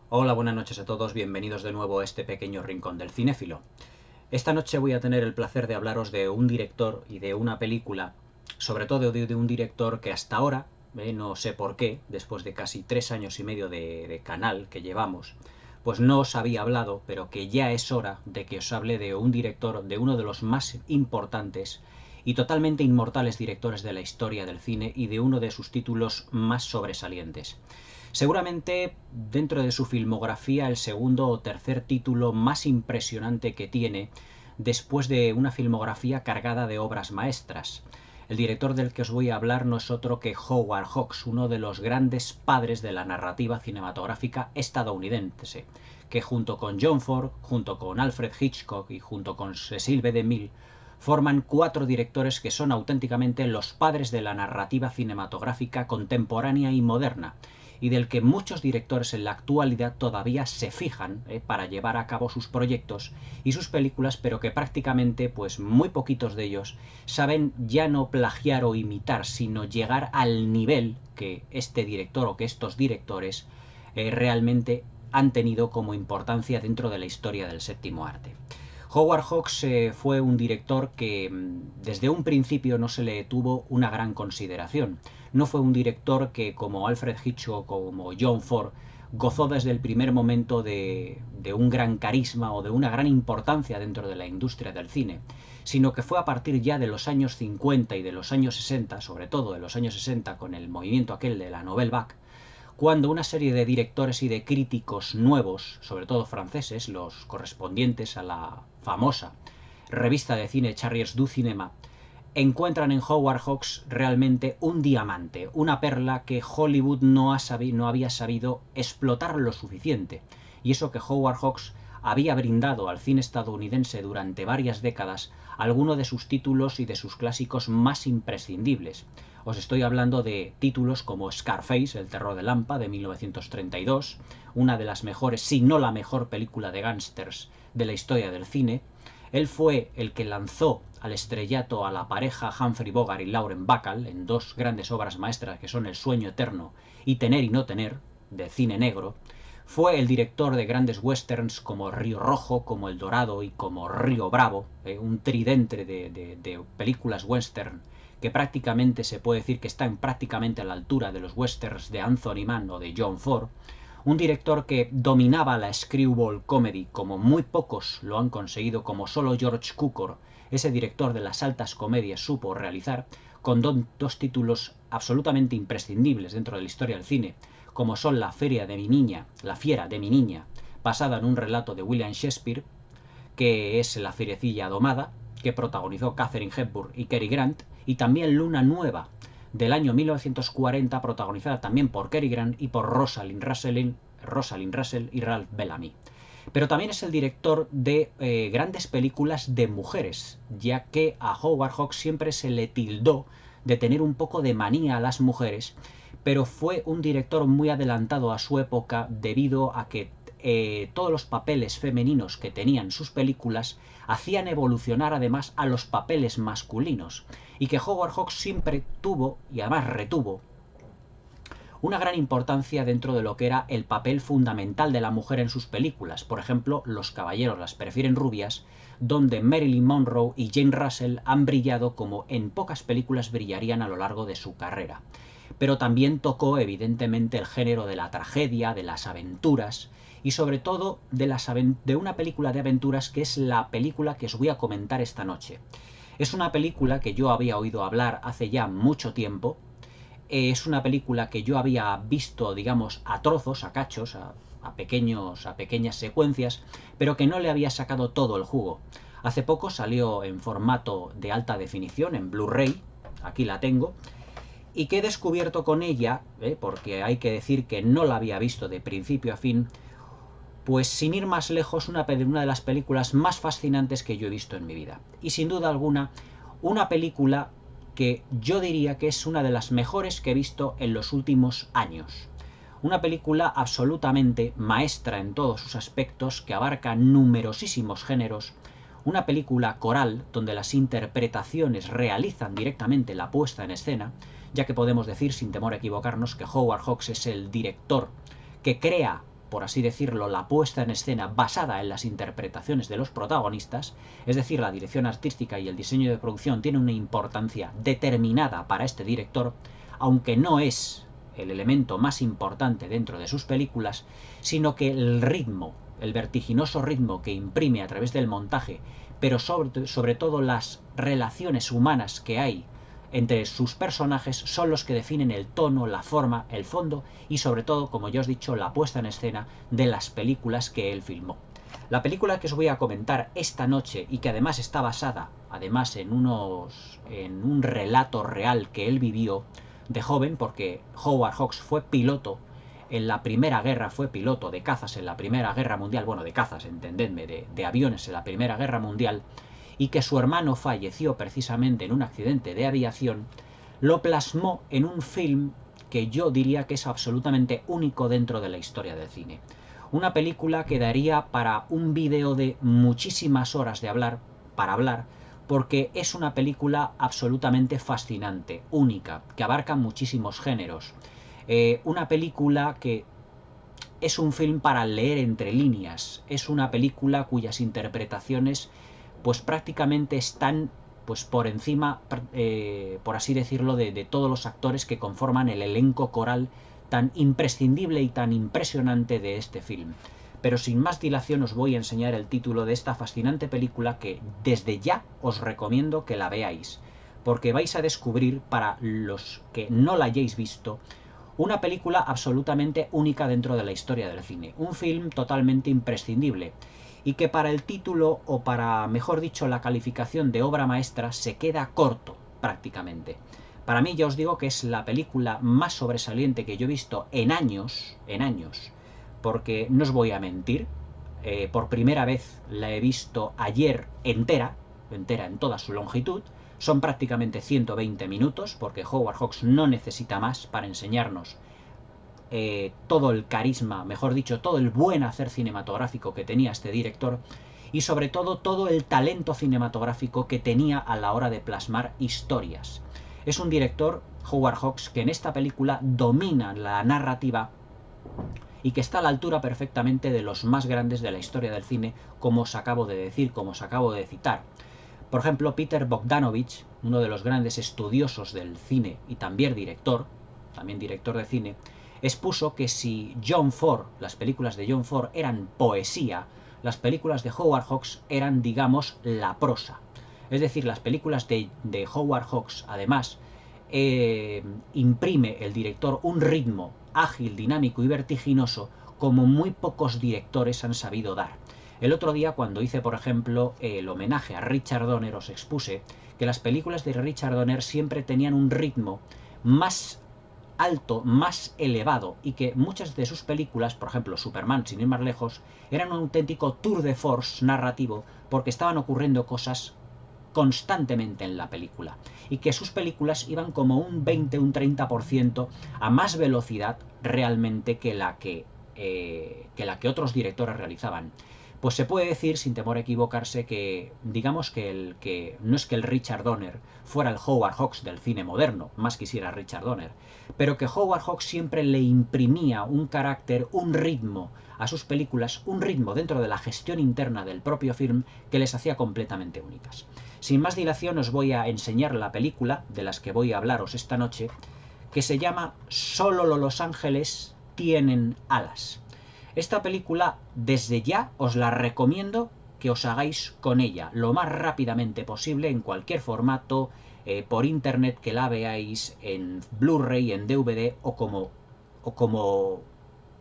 Hola, buenas noches a todos, bienvenidos de nuevo a este pequeño rincón del cinéfilo. Esta noche voy a tener el placer de hablaros de un director y de una película, sobre todo de un director que hasta ahora, no sé por qué, después de casi 3 años y medio de canal que llevamos, pues no os había hablado, pero que ya es hora de que os hable de un director, de uno de los más importantes y totalmente inmortales directores de la historia del cine y de uno de sus títulos más sobresalientes. Seguramente dentro de su filmografía el segundo o tercer título más impresionante que tiene después de una filmografía cargada de obras maestras. El director del que os voy a hablar no es otro que Howard Hawks, uno de los grandes padres de la narrativa cinematográfica estadounidense, que junto con John Ford, junto con Alfred Hitchcock y junto con Cecil B. DeMille forman cuatro directores que son auténticamente los padres de la narrativa cinematográfica contemporánea y moderna, y del que muchos directores en la actualidad todavía se fijan para llevar a cabo sus proyectos y sus películas, pero que prácticamente pues muy poquitos de ellos saben ya no plagiar o imitar, sino llegar al nivel que este director o que estos directores realmente han tenido como importancia dentro de la historia del séptimo arte. Howard Hawks fue un director que desde un principio no se le tuvo una gran consideración. No fue un director que, como Alfred Hitchcock o como John Ford, gozó desde el primer momento de un gran carisma o de una gran importancia dentro de la industria del cine, sino que fue a partir ya de los años 50 y de los años 60, sobre todo de los años 60 con el movimiento aquel de la Nouvelle Vague, cuando una serie de directores y de críticos nuevos, sobre todo franceses, los correspondientes a la famosa revista de cine Charriers du Cinema, encuentran en Howard Hawks realmente un diamante, una perla que Hollywood no había sabido explotar lo suficiente. Y eso que Howard Hawks había brindado al cine estadounidense durante varias décadas algunos de sus títulos y de sus clásicos más imprescindibles. Os estoy hablando de títulos como Scarface, El terror de Lampa, de 1932, una de las mejores, si no la mejor película de gángsters de la historia del cine. Él fue el que lanzó al estrellato a la pareja Humphrey Bogart y Lauren Bacall en dos grandes obras maestras que son El sueño eterno y Tener y no tener, de cine negro. Fue el director de grandes westerns como Río Rojo, como El Dorado y como Río Bravo, un tridente de películas western que prácticamente se puede decir que están prácticamente a la altura de los westerns de Anthony Mann o de John Ford. Un director que dominaba la screwball comedy como muy pocos lo han conseguido, como solo George Cukor, ese director de las altas comedias, supo realizar, con dos títulos absolutamente imprescindibles dentro de la historia del cine, como son La Fiera de mi niña, basada en un relato de William Shakespeare, que es La fierecilla domada, que protagonizó Katharine Hepburn y Cary Grant, y también Luna Nueva, del año 1940, protagonizada también por Cary Grant y por Rosalind Russell y Ralph Bellamy. Pero también es el director de grandes películas de mujeres, ya que a Howard Hawks siempre se le tildó de tener un poco de manía a las mujeres, pero fue un director muy adelantado a su época debido a que todos los papeles femeninos que tenían sus películas hacían evolucionar además a los papeles masculinos, y que Howard Hawks siempre tuvo y además retuvo una gran importancia dentro de lo que era el papel fundamental de la mujer en sus películas. Por ejemplo, Los caballeros las prefieren rubias, donde Marilyn Monroe y Jane Russell han brillado como en pocas películas brillarían a lo largo de su carrera. Pero también tocó evidentemente el género de la tragedia, de las aventuras y sobre todo de una película de aventuras que es la película que os voy a comentar esta noche. Es una película que yo había oído hablar hace ya mucho tiempo. Es una película que yo había visto, digamos, a trozos, a cachos, a pequeñas secuencias, pero que no le había sacado todo el jugo. Hace poco salió en formato de alta definición, en Blu-ray, aquí la tengo, y que he descubierto con ella, porque hay que decir que no la había visto de principio a fin, pues sin ir más lejos, una de las películas más fascinantes que yo he visto en mi vida. Y sin duda alguna, una película que yo diría que es una de las mejores que he visto en los últimos años. Una película absolutamente maestra en todos sus aspectos, que abarca numerosísimos géneros. Una película coral donde las interpretaciones realizan directamente la puesta en escena, ya que podemos decir sin temor a equivocarnos que Howard Hawks es el director que crea por así decirlo, la puesta en escena basada en las interpretaciones de los protagonistas, es decir, la dirección artística y el diseño de producción tiene una importancia determinada para este director, aunque no es el elemento más importante dentro de sus películas, sino que el ritmo, el vertiginoso ritmo que imprime a través del montaje, pero sobre todo las relaciones humanas que hay entre sus personajes son los que definen el tono, la forma, el fondo y sobre todo, como ya os he dicho, la puesta en escena de las películas que él filmó. La película que os voy a comentar esta noche y que además está basada en un relato real que él vivió de joven, porque Howard Hawks fue piloto en la Primera Guerra, fue piloto de cazas en la Primera Guerra Mundial, bueno, de cazas, entendedme, de aviones en la Primera Guerra Mundial, y que su hermano falleció precisamente en un accidente de aviación, lo plasmó en un film que yo diría que es absolutamente único dentro de la historia del cine. Una película que daría para un vídeo de muchísimas horas para hablar, porque es una película absolutamente fascinante, única, que abarca muchísimos géneros. Una película que es un film para leer entre líneas, es una película cuyas interpretaciones pues prácticamente están pues por encima, por así decirlo, de todos los actores que conforman el elenco coral tan imprescindible y tan impresionante de este film. Pero sin más dilación os voy a enseñar el título de esta fascinante película que desde ya os recomiendo que la veáis, porque vais a descubrir, para los que no la hayáis visto, una película absolutamente única dentro de la historia del cine, un film totalmente imprescindible, y que para el título, o para, mejor dicho, la calificación de obra maestra, se queda corto, prácticamente. Para mí ya os digo que es la película más sobresaliente que yo he visto en años, porque no os voy a mentir, por primera vez la he visto ayer entera en toda su longitud. Son prácticamente 120 minutos, porque Howard Hawks no necesita más para enseñarnos todo el carisma, mejor dicho, todo el buen hacer cinematográfico que tenía este director y sobre todo el talento cinematográfico que tenía a la hora de plasmar historias. Es un director, Howard Hawks, que en esta película domina la narrativa y que está a la altura perfectamente de los más grandes de la historia del cine, como os acabo de decir, como os acabo de citar. Por ejemplo, Peter Bogdanovich, uno de los grandes estudiosos del cine y también director de cine, expuso que si John Ford, las películas de John Ford eran poesía, las películas de Howard Hawks eran, digamos, la prosa. Es decir, las películas de Howard Hawks, además, imprime el director un ritmo ágil, dinámico y vertiginoso como muy pocos directores han sabido dar. El otro día, cuando hice, por ejemplo, el homenaje a Richard Donner, os expuse que las películas de Richard Donner siempre tenían un ritmo más alto, más elevado, y que muchas de sus películas, por ejemplo Superman, sin ir más lejos, eran un auténtico tour de force narrativo, porque estaban ocurriendo cosas constantemente en la película, y que sus películas iban como un 20, un 30% a más velocidad realmente que la que otros directores realizaban. Pues se puede decir, sin temor a equivocarse, que digamos que no es que el Richard Donner fuera el Howard Hawks del cine moderno, más quisiera Richard Donner, pero que Howard Hawks siempre le imprimía un carácter, un ritmo a sus películas, un ritmo dentro de la gestión interna del propio film que les hacía completamente únicas. Sin más dilación os voy a enseñar la película de las que voy a hablaros esta noche, que se llama Solo los ángeles tienen alas. Esta película, desde ya, os la recomiendo que os hagáis con ella lo más rápidamente posible, en cualquier formato, por internet, que la veáis en Blu-ray, en DVD o como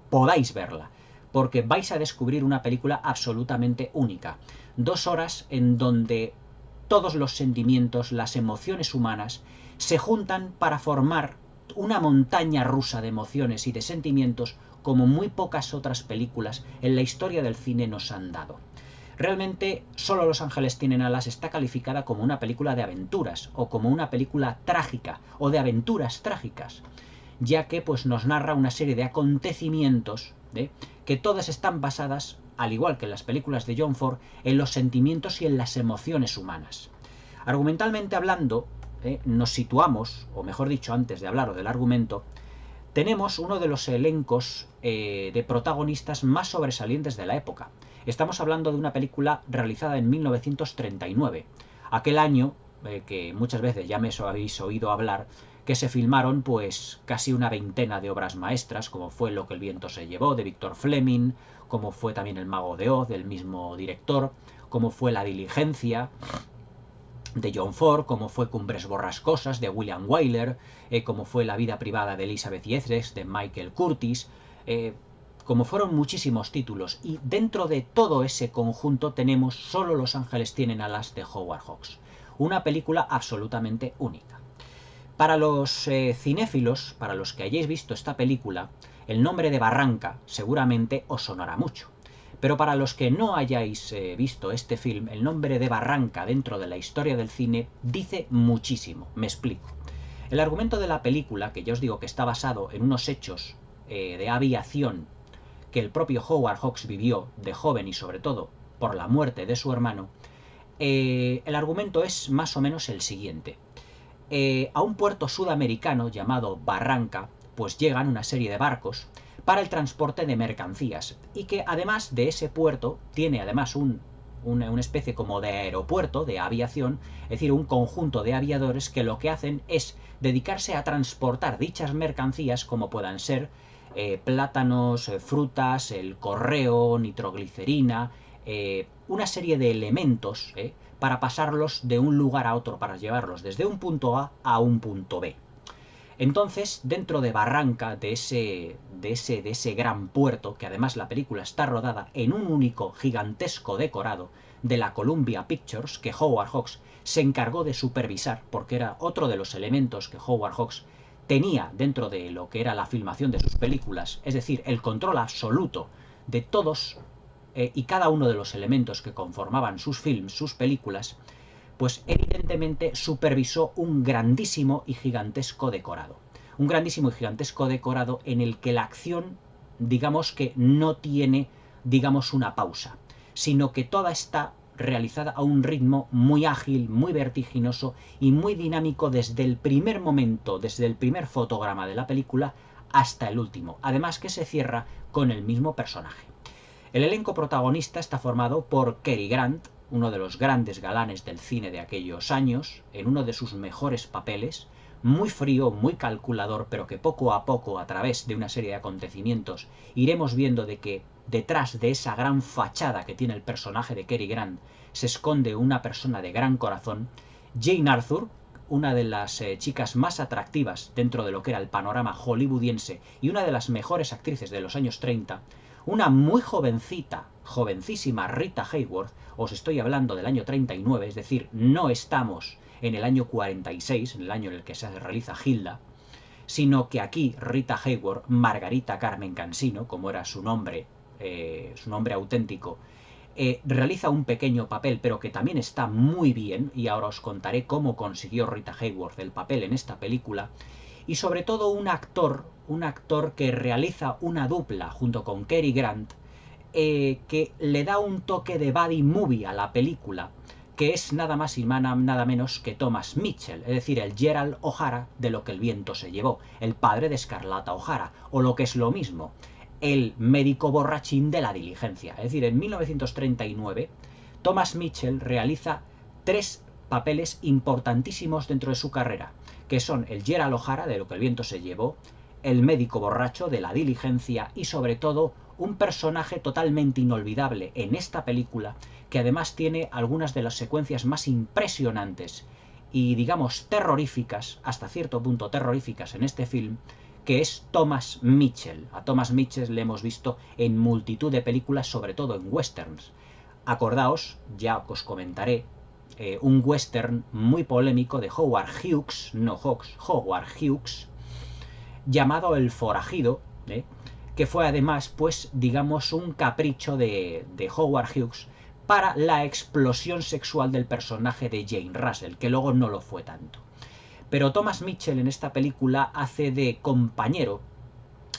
podáis verla, porque vais a descubrir una película absolutamente única. 2 horas en donde todos los sentimientos, las emociones humanas, se juntan para formar una montaña rusa de emociones y de sentimientos como muy pocas otras películas en la historia del cine nos han dado. Realmente, Solo los ángeles tienen alas está calificada como una película de aventuras, o como una película trágica, o de aventuras trágicas, ya que pues nos narra una serie de acontecimientos que todas están basadas, al igual que en las películas de John Ford, en los sentimientos y en las emociones humanas. Argumentalmente hablando, nos situamos, o mejor dicho, antes de hablaros del argumento, tenemos uno de los elencos de protagonistas más sobresalientes de la época. Estamos hablando de una película realizada en 1939, aquel año que muchas veces ya me habéis oído hablar, que se filmaron pues casi una veintena de obras maestras, como fue Lo que el viento se llevó, de Victor Fleming, como fue también El mago de Oz, del mismo director, como fue La diligencia, de John Ford, como fue Cumbres borrascosas, de William Wyler, como fue La vida privada de Elizabeth Yeatres, de Michael Curtis, como fueron muchísimos títulos, y dentro de todo ese conjunto tenemos Solo los ángeles tienen alas, de Howard Hawks, una película absolutamente única. Para los cinéfilos, para los que hayáis visto esta película, el nombre de Barranca seguramente os sonará mucho. Pero para los que no hayáis visto este film, el nombre de Barranca dentro de la historia del cine dice muchísimo. Me explico. El argumento de la película, que ya os digo que está basado en unos hechos de aviación que el propio Howard Hawks vivió de joven y sobre todo por la muerte de su hermano, el argumento es más o menos el siguiente. A un puerto sudamericano llamado Barranca, pues llegan una serie de barcos para el transporte de mercancías, y que además de ese puerto tiene además una especie como de aeropuerto de aviación, es decir, un conjunto de aviadores que lo que hacen es dedicarse a transportar dichas mercancías, como puedan ser plátanos, frutas, el correo, nitroglicerina, una serie de elementos para pasarlos de un lugar a otro, para llevarlos desde un punto A un punto B. Entonces, dentro de Barranca, de ese gran puerto, que además la película está rodada en un único gigantesco decorado de la Columbia Pictures, que Howard Hawks se encargó de supervisar, porque era otro de los elementos que Howard Hawks tenía dentro de lo que era la filmación de sus películas, es decir, el control absoluto de todos y cada uno de los elementos que conformaban sus films, sus películas, pues evidentemente supervisó un grandísimo y gigantesco decorado. Un grandísimo y gigantesco decorado en el que la acción, digamos que no tiene, digamos, una pausa, sino que toda está realizada a un ritmo muy ágil, muy vertiginoso y muy dinámico desde el primer momento, desde el primer fotograma de la película hasta el último. Además que se cierra con el mismo personaje. El elenco protagonista está formado por Cary Grant, uno de los grandes galanes del cine de aquellos años, en uno de sus mejores papeles, muy frío, muy calculador, pero que poco a poco, a través de una serie de acontecimientos, iremos viendo de que detrás de esa gran fachada que tiene el personaje de Cary Grant se esconde una persona de gran corazón. Jane Arthur, una de las chicas más atractivas dentro de lo que era el panorama hollywoodiense y una de las mejores actrices de los años 30, una muy jovencita, jovencísima Rita Hayworth, os estoy hablando del año 39, es decir, no estamos en el año 46, en el año en el que se realiza Hilda, sino que aquí Rita Hayworth, Margarita Carmen Cansino, como era su nombre auténtico, realiza un pequeño papel, pero que también está muy bien, y ahora os contaré cómo consiguió Rita Hayworth el papel en esta película. Y sobre todo un actor que realiza una dupla junto con Cary Grant, que le da un toque de buddy movie a la película, que es nada más y nada menos que Thomas Mitchell, es decir, el Gerald O'Hara de Lo que el viento se llevó, el padre de Scarlett O'Hara, o lo que es lo mismo, el médico borrachín de La diligencia. Es decir, en 1939, Thomas Mitchell realiza 3 papeles importantísimos dentro de su carrera, que son el Gerald O'Hara de Lo que el viento se llevó, el médico borracho de La diligencia y sobre todo un personaje totalmente inolvidable en esta película, que además tiene algunas de las secuencias más impresionantes y digamos terroríficas, hasta cierto punto terroríficas en este film, que es Thomas Mitchell. A Thomas Mitchell le hemos visto en multitud de películas, sobre todo en westerns. Acordaos, ya os comentaré, un western muy polémico de Howard Hawks, no Hawks, Howard Hawks, llamado El forajido, que fue además, pues, digamos, un capricho de Howard Hawks para la explosión sexual del personaje de Jane Russell, que luego no lo fue tanto. Pero Thomas Mitchell en esta película hace de compañero,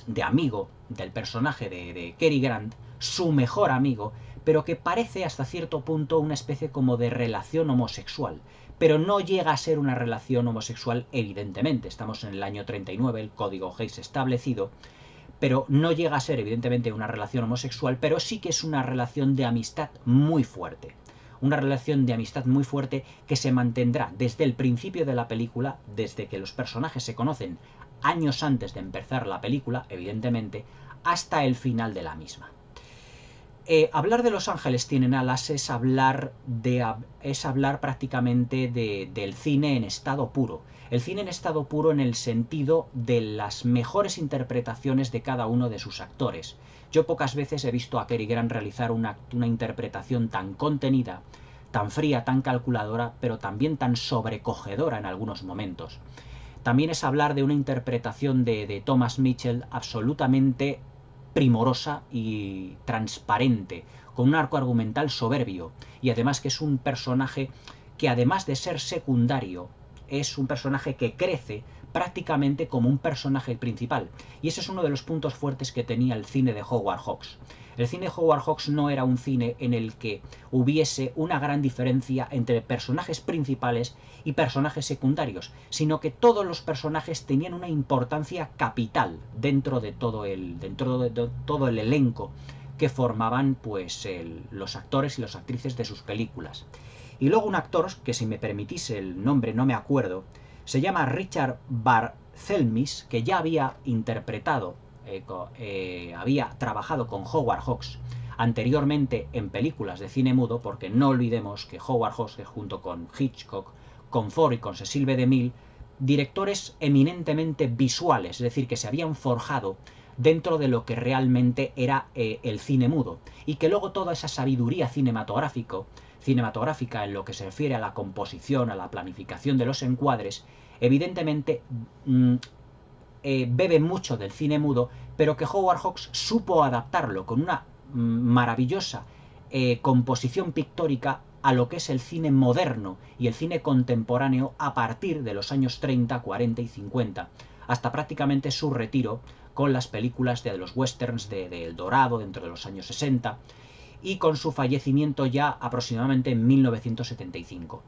de amigo del personaje de Cary Grant, su mejor amigo, pero que parece hasta cierto punto una especie como de relación homosexual. Pero no llega a ser una relación homosexual, evidentemente. Estamos en el año 39, el código Hays establecido, pero no llega a ser evidentemente una relación homosexual, pero sí que es una relación de amistad muy fuerte. Una relación de amistad muy fuerte que se mantendrá desde el principio de la película, desde que los personajes se conocen años antes de empezar la película, evidentemente, hasta el final de la misma. Hablar de Los Ángeles tienen alas es hablar prácticamente del cine en estado puro. El cine en estado puro en el sentido de las mejores interpretaciones de cada uno de sus actores. Yo pocas veces he visto a Cary Grant realizar una interpretación tan contenida, tan fría, tan calculadora, pero también tan sobrecogedora en algunos momentos. También es hablar de una interpretación de Thomas Mitchell absolutamente primorosa y transparente, con un arco argumental soberbio, y además que es un personaje que, además de ser secundario, es un personaje que crece prácticamente como un personaje principal, y ese es uno de los puntos fuertes que tenía el cine de Howard Hawks. El cine de Howard Hawks no era un cine en el que hubiese una gran diferencia entre personajes principales y personajes secundarios, sino que todos los personajes tenían una importancia capital dentro de todo el elenco que formaban pues los actores y las actrices de sus películas. Y luego un actor, que si me permitís el nombre no me acuerdo, se llama Richard Barthelmess, que ya había interpretado, había trabajado con Howard Hawks anteriormente en películas de cine mudo, porque no olvidemos que Howard Hawks, que junto con Hitchcock, con Ford y con Cecil B. DeMille, directores eminentemente visuales, es decir, que se habían forjado dentro de lo que realmente era el cine mudo, y que luego toda esa sabiduría cinematográfica en lo que se refiere a la composición, a la planificación de los encuadres, evidentemente bebe mucho del cine mudo, pero que Howard Hawks supo adaptarlo con una maravillosa composición pictórica a lo que es el cine moderno y el cine contemporáneo a partir de los años 30, 40 y 50, hasta prácticamente su retiro con las películas de los westerns de El Dorado dentro de los años 60, y con su fallecimiento ya aproximadamente en 1975.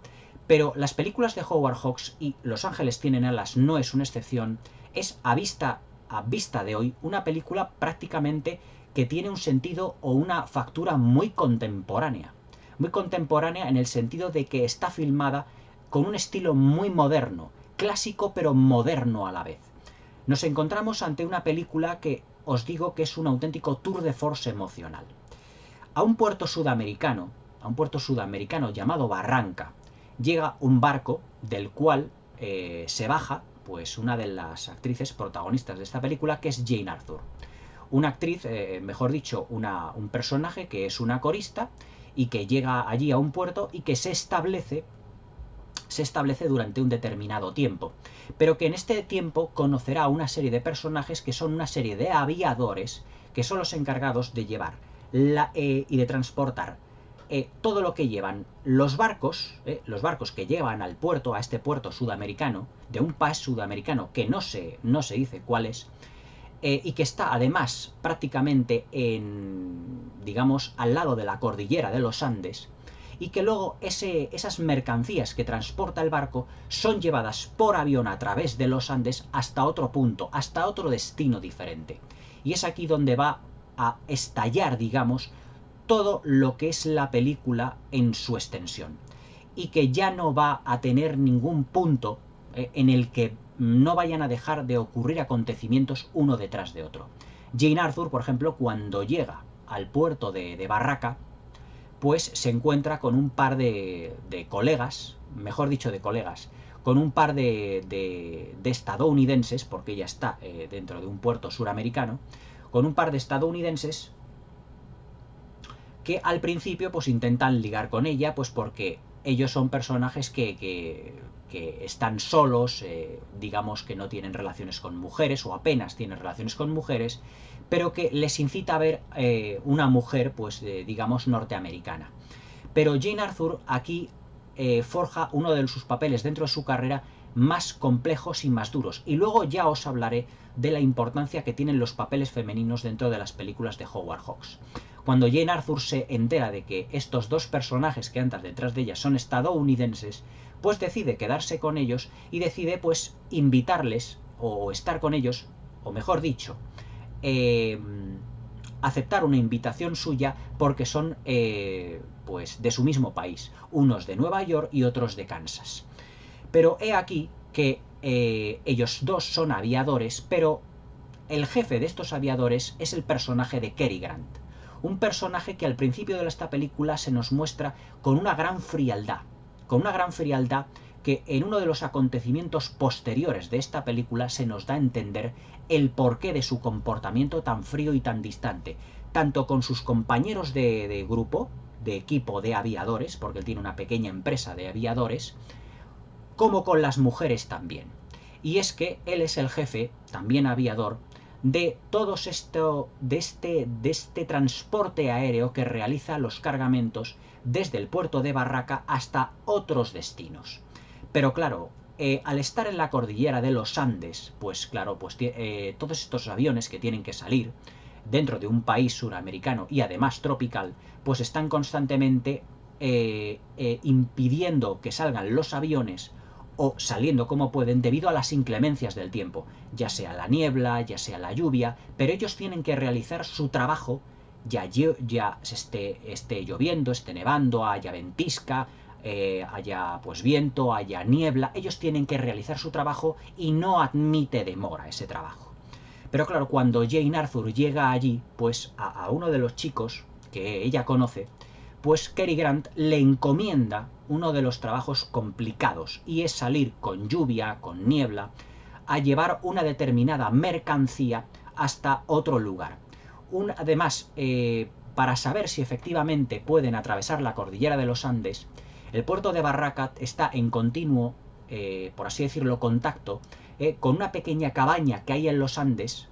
Pero las películas de Howard Hawks, y Los Ángeles tienen alas no es una excepción, es a vista de hoy una película prácticamente que tiene un sentido o una factura muy contemporánea en el sentido de que está filmada con un estilo muy moderno, clásico pero moderno a la vez. Nos encontramos ante una película que os digo que es un auténtico tour de force emocional. A un puerto sudamericano llamado Barranca, llega un barco del cual se baja pues una de las actrices protagonistas de esta película, que es Jane Arthur. Una actriz, mejor dicho, un personaje que es una corista y que llega allí a un puerto y que se establece durante un determinado tiempo, pero que en este tiempo conocerá a una serie de personajes que son una serie de aviadores que son los encargados de llevar y de transportar todo lo que llevan los barcos que llevan al puerto, a este puerto sudamericano, de un país sudamericano que no se dice cuál es, y que está además prácticamente digamos, al lado de la cordillera de los Andes, y que luego esas mercancías que transporta el barco son llevadas por avión a través de los Andes hasta otro punto, hasta otro destino diferente. Y es aquí donde va a estallar, digamos, todo lo que es la película en su extensión, y que ya no va a tener ningún punto en el que no vayan a dejar de ocurrir acontecimientos uno detrás de otro. Jane Arthur, por ejemplo, cuando llega al puerto de Barranca, pues se encuentra con un par de colegas, con un par de estadounidenses, porque ella está dentro de un puerto suramericano, con un par de estadounidenses que al principio pues intentan ligar con ella, pues porque ellos son personajes que están solos, digamos que no tienen relaciones con mujeres o apenas tienen relaciones con mujeres, pero que les incita a ver una mujer, pues digamos, norteamericana. Pero Jane Arthur aquí forja uno de sus papeles dentro de su carrera más complejos y más duros. Y luego ya os hablaré de la importancia que tienen los papeles femeninos dentro de las películas de Howard Hawks. Cuando Jane Arthur se entera de que estos dos personajes que andan detrás de ella son estadounidenses, pues decide quedarse con ellos y decide pues invitarles o estar con ellos, o mejor dicho, aceptar una invitación suya porque son pues de su mismo país, unos de Nueva York y otros de Kansas. Pero he aquí que ellos dos son aviadores, pero el jefe de estos aviadores es el personaje de Cary Grant. Un personaje que al principio de esta película se nos muestra con una gran frialdad. Que en uno de los acontecimientos posteriores de esta película se nos da a entender el porqué de su comportamiento tan frío y tan distante, tanto con sus compañeros de grupo, de equipo de aviadores, porque él tiene una pequeña empresa de aviadores, como con las mujeres también. Y es que él es el jefe, también aviador, de todo este transporte aéreo que realiza los cargamentos desde el puerto de Barraca hasta otros destinos. Pero claro, al estar en la cordillera de los Andes, pues claro, pues todos estos aviones que tienen que salir dentro de un país suramericano y además tropical, pues están constantemente impidiendo que salgan los aviones o saliendo como pueden debido a las inclemencias del tiempo, ya sea la niebla, ya sea la lluvia, pero ellos tienen que realizar su trabajo, ya esté lloviendo, esté nevando, haya ventisca, haya pues viento, haya niebla, ellos tienen que realizar su trabajo y no admite demora ese trabajo. Pero claro, cuando Jane Arthur llega allí, pues a uno de los chicos que ella conoce, pues Cary Grant le encomienda uno de los trabajos complicados, y es salir con lluvia, con niebla, a llevar una determinada mercancía hasta otro lugar. Además, para saber si efectivamente pueden atravesar la cordillera de los Andes, el puerto de Barraca está en continuo, por así decirlo, contacto con una pequeña cabaña que hay en los Andes,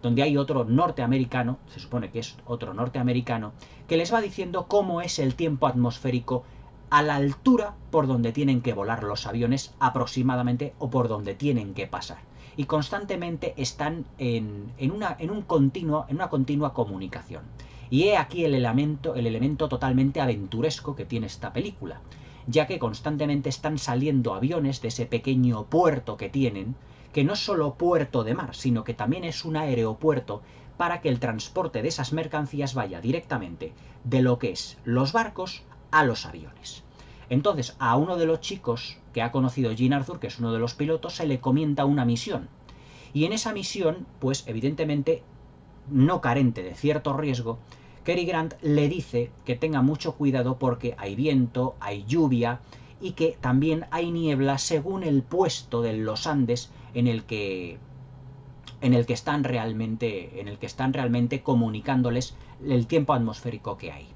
donde hay otro norteamericano, se supone que es otro norteamericano, que les va diciendo cómo es el tiempo atmosférico a la altura por donde tienen que volar los aviones aproximadamente o por donde tienen que pasar. Y constantemente están en una continua comunicación. Y he aquí el elemento totalmente aventuresco que tiene esta película, ya que constantemente están saliendo aviones de ese pequeño puerto que tienen, que no es solo puerto de mar, sino que también es un aeropuerto para que el transporte de esas mercancías vaya directamente de lo que es los barcos a los aviones. Entonces, a uno de los chicos que ha conocido Jane Arthur, que es uno de los pilotos, se le comienza una misión. Y en esa misión, pues evidentemente no carente de cierto riesgo, Cary Grant le dice que tenga mucho cuidado porque hay viento, hay lluvia y que también hay niebla según el puesto de los Andes en el que están realmente comunicándoles el tiempo atmosférico que hay.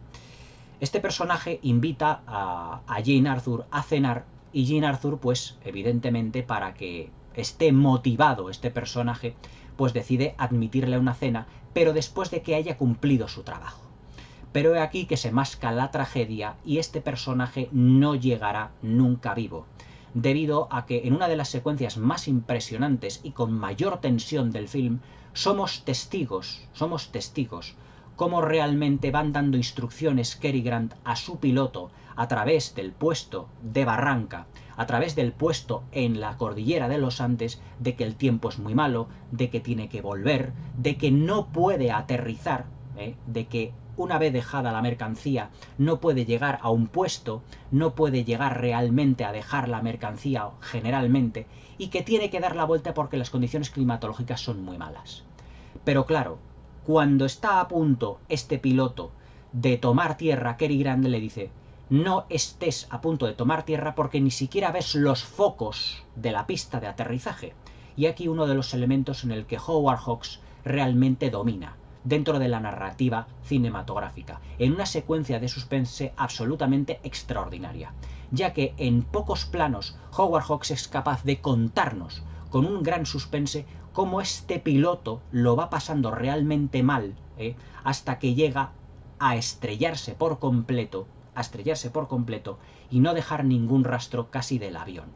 Este personaje invita a Jane Arthur a cenar y Jane Arthur, pues evidentemente para que esté motivado este personaje, pues decide admitirle una cena, pero después de que haya cumplido su trabajo. Pero he aquí que se masca la tragedia y este personaje no llegará nunca vivo, debido a que en una de las secuencias más impresionantes y con mayor tensión del film somos testigos cómo realmente van dando instrucciones Cary Grant a su piloto a través del puesto de Barranca, a través del puesto en la cordillera de los Andes, de que el tiempo es muy malo, de que tiene que volver, de que no puede aterrizar, de que una vez dejada la mercancía no puede llegar a un puesto, no puede llegar realmente a dejar la mercancía generalmente, y que tiene que dar la vuelta porque las condiciones climatológicas son muy malas. Pero claro, cuando está a punto este piloto de tomar tierra, Cary Grant le dice: no estés a punto de tomar tierra porque ni siquiera ves los focos de la pista de aterrizaje. Y aquí uno de los elementos en el que Howard Hawks realmente domina dentro de la narrativa cinematográfica, en una secuencia de suspense absolutamente extraordinaria, ya que en pocos planos Howard Hawks es capaz de contarnos con un gran suspense cómo este piloto lo va pasando realmente mal, hasta que llega a estrellarse por completo y no dejar ningún rastro casi del avión.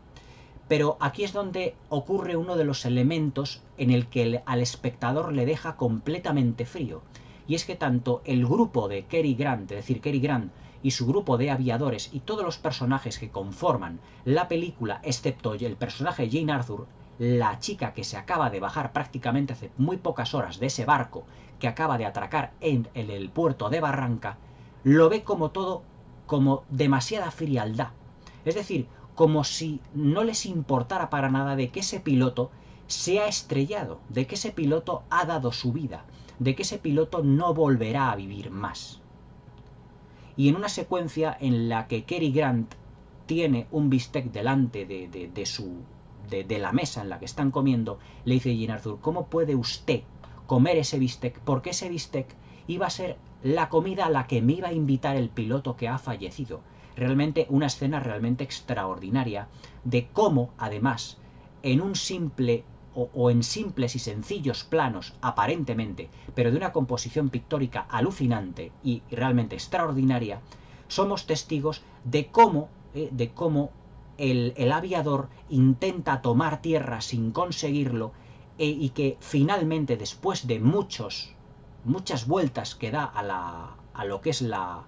Pero aquí es donde ocurre uno de los elementos en el que al espectador le deja completamente frío, y es que tanto el grupo de Cary Grant, es decir, Cary Grant y su grupo de aviadores y todos los personajes que conforman la película, excepto el personaje Jane Arthur, la chica que se acaba de bajar prácticamente hace muy pocas horas de ese barco que acaba de atracar en el puerto de Barranca, lo ve como todo como demasiada frialdad. Es decir, como si no les importara para nada de que ese piloto se ha estrellado, de que ese piloto ha dado su vida, de que ese piloto no volverá a vivir más. Y en una secuencia en la que Cary Grant tiene un bistec delante de la mesa en la que están comiendo, le dice Jane Arthur, ¿cómo puede usted comer ese bistec? Porque ese bistec iba a ser la comida a la que me iba a invitar el piloto que ha fallecido. Realmente una escena realmente extraordinaria de cómo, además, en un simple o en simples y sencillos planos, aparentemente, pero de una composición pictórica alucinante y realmente extraordinaria, somos testigos de cómo el aviador intenta tomar tierra sin conseguirlo y que finalmente, después de muchas vueltas que da a lo que es la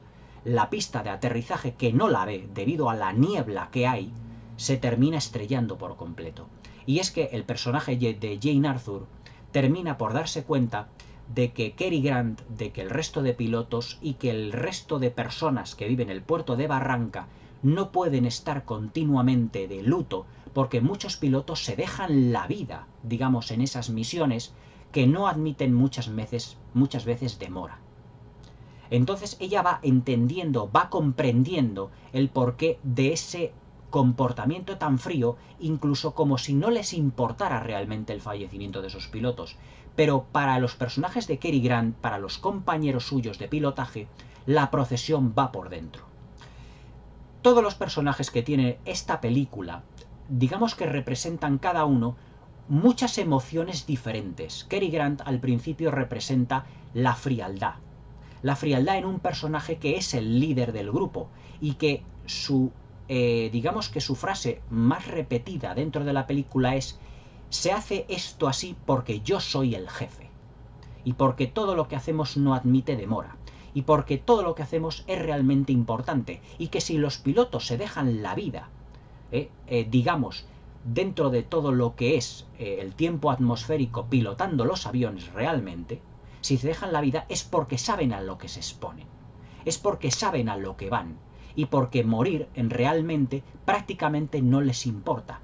pista de aterrizaje, que no la ve debido a la niebla que hay, se termina estrellando por completo. Y es que el personaje de Jane Arthur termina por darse cuenta de que Cary Grant, de que el resto de pilotos y que el resto de personas que viven en el puerto de Barranca no pueden estar continuamente de luto, porque muchos pilotos se dejan la vida, digamos, en esas misiones que no admiten muchas veces demora. Entonces ella va entendiendo, va comprendiendo el porqué de ese comportamiento tan frío, incluso como si no les importara realmente el fallecimiento de esos pilotos. Pero para los personajes de Cary Grant, para los compañeros suyos de pilotaje, la procesión va por dentro. Todos los personajes que tiene esta película, digamos que representan cada uno muchas emociones diferentes. Cary Grant al principio representa la frialdad en un personaje que es el líder del grupo y que digamos que su frase más repetida dentro de la película es: se hace esto así porque yo soy el jefe y porque todo lo que hacemos no admite demora y porque todo lo que hacemos es realmente importante y que si los pilotos se dejan la vida, digamos, dentro de todo lo que es el tiempo atmosférico pilotando los aviones realmente, si se dejan la vida es porque saben a lo que se exponen, es porque saben a lo que van y porque morir realmente prácticamente no les importa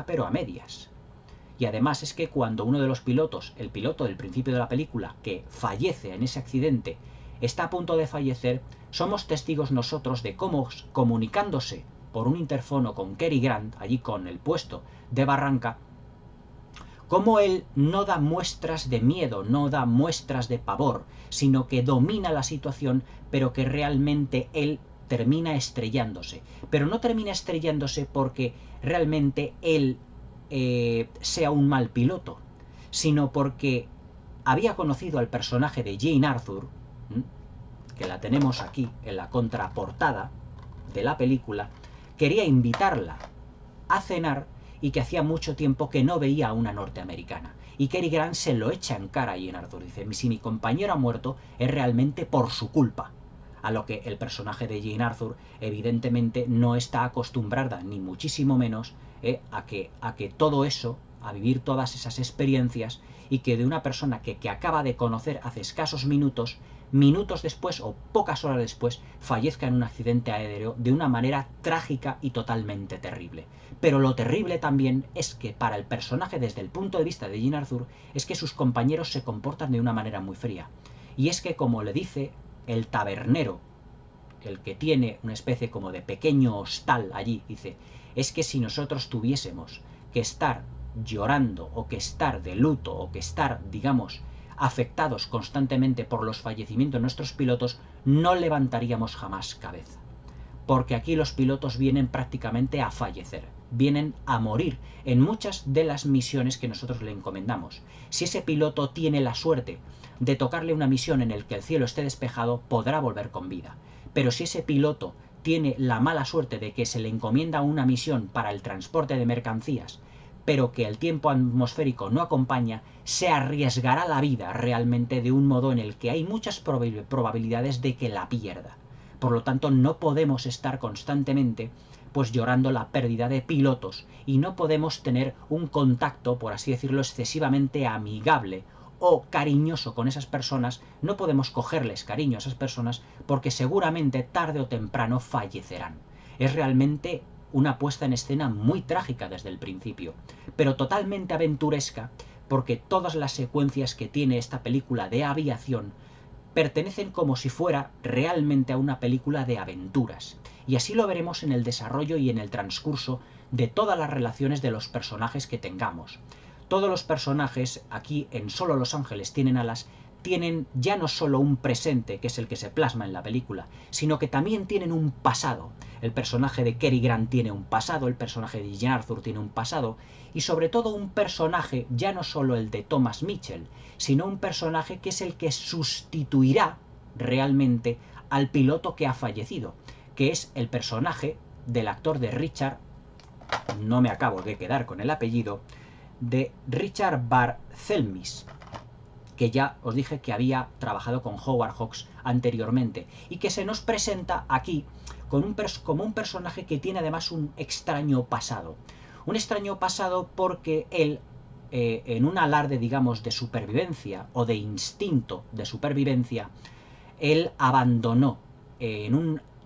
pero a medias. Y además es que cuando uno de los pilotos, el piloto del principio de la película, que fallece en ese accidente, está a punto de fallecer, somos testigos nosotros de cómo, comunicándose por un interfono con Cary Grant, allí con el puesto de Barranca, cómo él no da muestras de miedo, no da muestras de pavor, sino que domina la situación, pero que realmente él termina estrellándose. Pero no termina estrellándose porque realmente él sea un mal piloto, sino porque había conocido al personaje de Jane Arthur, que la tenemos aquí en la contraportada de la película, quería invitarla a cenar y que hacía mucho tiempo que no veía a una norteamericana. Y Cary Grant se lo echa en cara a Jane Arthur. Dice: si mi compañero ha muerto es realmente por su culpa. A lo que el personaje de Jane Arthur evidentemente no está acostumbrada, ni muchísimo menos, a que todo eso, a vivir todas esas experiencias, y que de una persona que acaba de conocer hace escasos minutos después o pocas horas después, fallezca en un accidente aéreo de una manera trágica y totalmente terrible. Pero lo terrible también es que para el personaje, desde el punto de vista de Jane Arthur, es que sus compañeros se comportan de una manera muy fría. Y es que, como le dice el tabernero, el que tiene una especie como de pequeño hostal allí, dice: es que si nosotros tuviésemos que estar llorando o que estar de luto o que estar, digamos, afectados constantemente por los fallecimientos de nuestros pilotos, no levantaríamos jamás cabeza. Porque aquí los pilotos vienen prácticamente a fallecer, vienen a morir en muchas de las misiones que nosotros le encomendamos. Si ese piloto tiene la suerte de tocarle una misión en la que el cielo esté despejado, podrá volver con vida. Pero si ese piloto tiene la mala suerte de que se le encomienda una misión para el transporte de mercancías, pero que el tiempo atmosférico no acompaña, se arriesgará la vida realmente de un modo en el que hay muchas probabilidades de que la pierda. Por lo tanto, no podemos estar constantemente pues llorando la pérdida de pilotos y no podemos tener un contacto, por así decirlo, excesivamente amigable o cariñoso con esas personas. No podemos cogerles cariño a esas personas porque seguramente tarde o temprano fallecerán. Es realmente una puesta en escena muy trágica desde el principio, pero totalmente aventuresca, porque todas las secuencias que tiene esta película de aviación pertenecen como si fuera realmente a una película de aventuras. Y así lo veremos en el desarrollo y en el transcurso de todas las relaciones de los personajes que tengamos. Todos los personajes aquí en Solo Los Ángeles Tienen Alas tienen ya no solo un presente, que es el que se plasma en la película, sino que también tienen un pasado. El personaje de Cary Grant tiene un pasado, el personaje de Jean Arthur tiene un pasado, y sobre todo un personaje, ya no solo el de Thomas Mitchell, sino un personaje que es el que sustituirá realmente al piloto que ha fallecido, que es el personaje del actor de Richard, no me acabo de quedar con el apellido, de Richard Barthelmess, que ya os dije que había trabajado con Howard Hawks anteriormente, y que se nos presenta aquí como un personaje que tiene además un extraño pasado. Un extraño pasado porque él, en un alarde, digamos, de supervivencia o de instinto de supervivencia, él abandonó en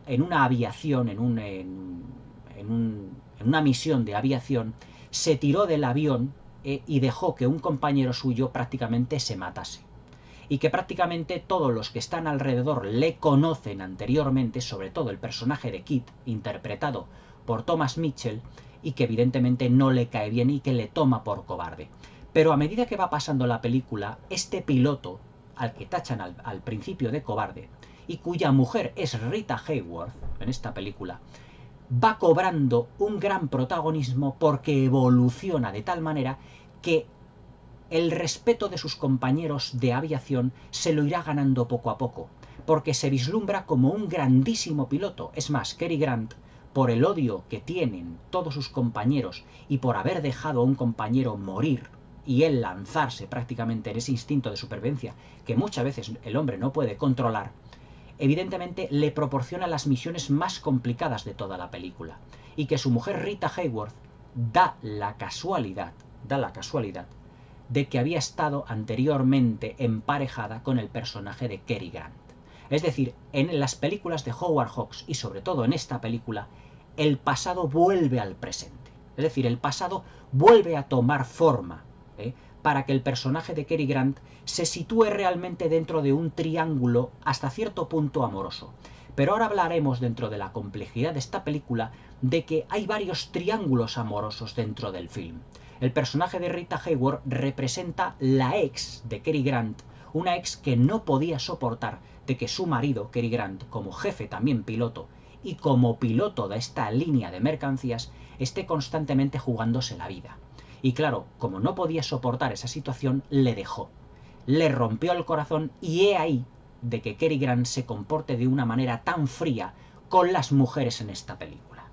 una aviación, en una misión de aviación, se tiró del avión y dejó que un compañero suyo prácticamente se matase. Y que prácticamente todos los que están alrededor le conocen anteriormente, sobre todo el personaje de Kit, interpretado por Thomas Mitchell, y que evidentemente no le cae bien y que le toma por cobarde. Pero a medida que va pasando la película, este piloto, al que tachan al principio de cobarde, y cuya mujer es Rita Hayworth en esta película, va cobrando un gran protagonismo porque evoluciona de tal manera que el respeto de sus compañeros de aviación se lo irá ganando poco a poco, porque se vislumbra como un grandísimo piloto. Es más, Cary Grant, por el odio que tienen todos sus compañeros y por haber dejado a un compañero morir y él lanzarse prácticamente en ese instinto de supervivencia que muchas veces el hombre no puede controlar, evidentemente le proporciona las misiones más complicadas de toda la película, y que su mujer Rita Hayworth da la casualidad de que había estado anteriormente emparejada con el personaje de Cary Grant. Es decir, en las películas de Howard Hawks y sobre todo en esta película, el pasado vuelve al presente. Es decir, el pasado vuelve a tomar forma, para que el personaje de Cary Grant se sitúe realmente dentro de un triángulo hasta cierto punto amoroso. Pero ahora hablaremos, dentro de la complejidad de esta película, de que hay varios triángulos amorosos dentro del film. El personaje de Rita Hayworth representa la ex de Cary Grant, una ex que no podía soportar de que su marido, Cary Grant, como jefe también piloto, y como piloto de esta línea de mercancías, esté constantemente jugándose la vida. Y claro, como no podía soportar esa situación, le dejó. Le rompió el corazón y he ahí de que Cary Grant se comporte de una manera tan fría con las mujeres en esta película.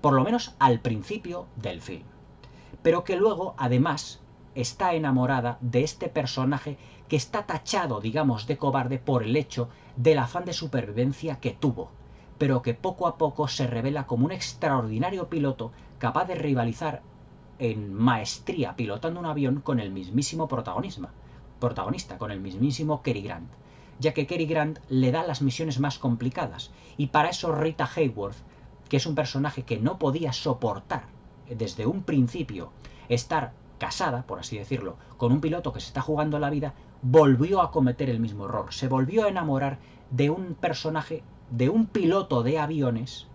Por lo menos al principio del film. Pero que luego, además, está enamorada de este personaje que está tachado, digamos, de cobarde por el hecho del afán de supervivencia que tuvo, pero que poco a poco se revela como un extraordinario piloto capaz de rivalizar en maestría pilotando un avión con el mismísimo protagonista, con el mismísimo Cary Grant, ya que Cary Grant le da las misiones más complicadas, y para eso Rita Hayworth, que es un personaje que no podía soportar desde un principio estar casada, por así decirlo, con un piloto que se está jugando la vida, volvió a cometer el mismo error, se volvió a enamorar de un personaje, de un piloto de aviones,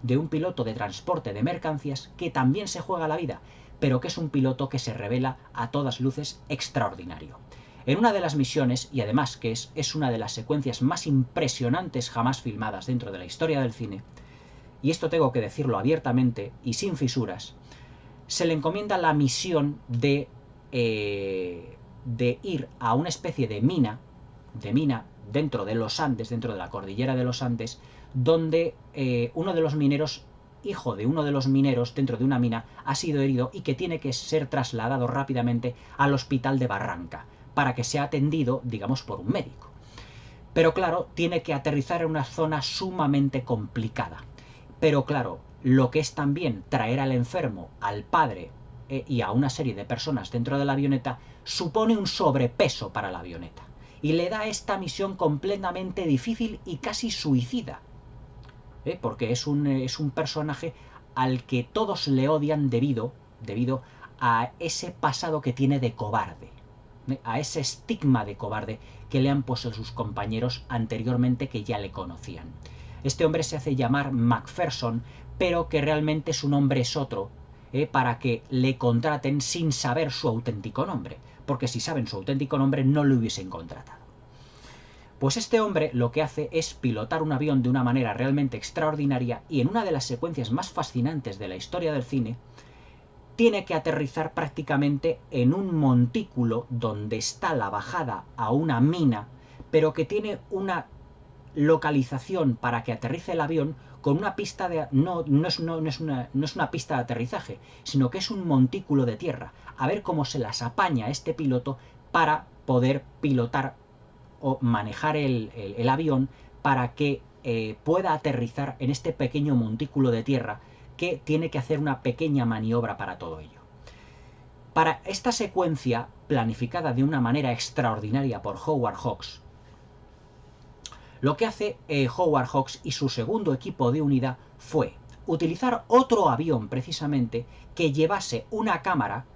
de un piloto de transporte de mercancías que también se juega la vida, pero que es un piloto que se revela a todas luces extraordinario. En una de las misiones, y además que es una de las secuencias más impresionantes jamás filmadas dentro de la historia del cine, y esto tengo que decirlo abiertamente y sin fisuras, se le encomienda la misión de ir a una especie de mina dentro de los Andes, dentro de la cordillera de los Andes, donde uno de los mineros hijo de uno de los mineros dentro de una mina, ha sido herido y que tiene que ser trasladado rápidamente al hospital de Barranca para que sea atendido, digamos, por un médico. Pero claro, tiene que aterrizar en una zona sumamente complicada. Pero claro, lo que es también traer al enfermo, al padre y a una serie de personas dentro de la avioneta, supone un sobrepeso para la avioneta. Y le da esta misión completamente difícil y casi suicida. Porque es un personaje al que todos le odian debido a ese pasado que tiene de cobarde, a ese estigma de cobarde que le han puesto sus compañeros anteriormente que ya le conocían. Este hombre se hace llamar Macpherson, pero que realmente su nombre es otro, para que le contraten sin saber su auténtico nombre, porque si saben su auténtico nombre no lo hubiesen contratado. Pues este hombre lo que hace es pilotar un avión de una manera realmente extraordinaria y en una de las secuencias más fascinantes de la historia del cine, tiene que aterrizar prácticamente en un montículo donde está la bajada a una mina, pero que tiene una localización para que aterrice el avión con una pista de... No es una pista de aterrizaje, sino que es un montículo de tierra. A ver cómo se las apaña este piloto para poder pilotar o manejar el avión para que pueda aterrizar en este pequeño montículo de tierra que tiene que hacer una pequeña maniobra para todo ello. Para esta secuencia, planificada de una manera extraordinaria por Howard Hawks, lo que hace Howard Hawks y su segundo equipo de unidad fue utilizar otro avión precisamente que llevase una cámara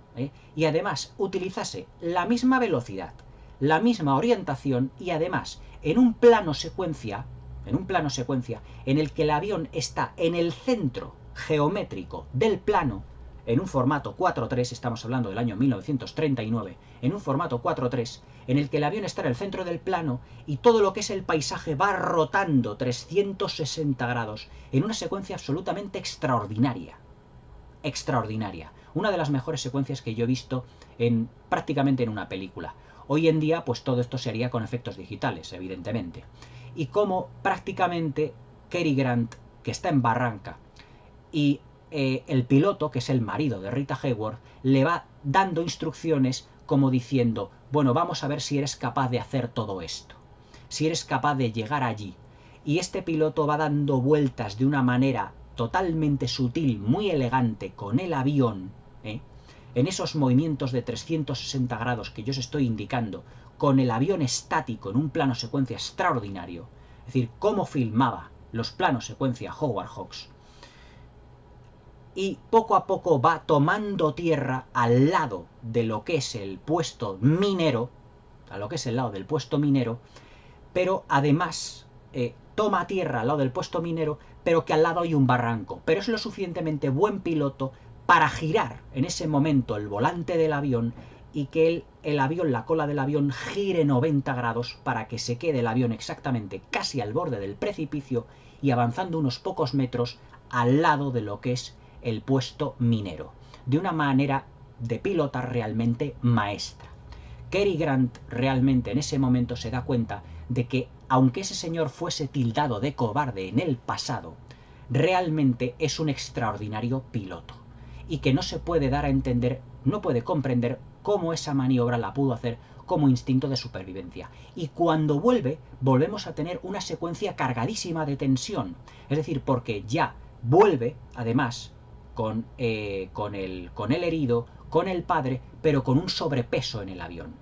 y además utilizase la misma velocidad, la misma orientación y además en un plano secuencia en el que el avión está en el centro geométrico del plano, en un formato 4:3, estamos hablando del año 1939, en un formato 4:3, en el que el avión está en el centro del plano y todo lo que es el paisaje va rotando 360 grados en una secuencia absolutamente extraordinaria. Extraordinaria. Una de las mejores secuencias que yo he visto prácticamente en una película. Hoy en día, pues todo esto se haría con efectos digitales, evidentemente. Y como prácticamente Cary Grant, que está en Barranca, y el piloto, que es el marido de Rita Hayworth, le va dando instrucciones como diciendo, bueno, vamos a ver si eres capaz de hacer todo esto, si eres capaz de llegar allí. Y este piloto va dando vueltas de una manera totalmente sutil, muy elegante, con el avión, en esos movimientos de 360 grados que yo os estoy indicando, con el avión estático en un plano secuencia extraordinario, es decir, cómo filmaba los planos secuencia Howard Hawks, y poco a poco va tomando tierra al lado de lo que es el puesto minero, pero además toma tierra al lado del puesto minero, pero que al lado hay un barranco. Pero es lo suficientemente buen piloto para girar en ese momento el volante del avión y que el avión, la cola del avión, gire 90 grados para que se quede el avión exactamente casi al borde del precipicio y avanzando unos pocos metros al lado de lo que es el puesto minero, de una manera de pilotar realmente maestra. Cary Grant realmente en ese momento se da cuenta de que, aunque ese señor fuese tildado de cobarde en el pasado, realmente es un extraordinario piloto y que no se puede dar a entender, no puede comprender cómo esa maniobra la pudo hacer como instinto de supervivencia. Y cuando volvemos a tener una secuencia cargadísima de tensión, es decir, porque ya vuelve, además, con el herido, con el padre, pero con un sobrepeso en el avión.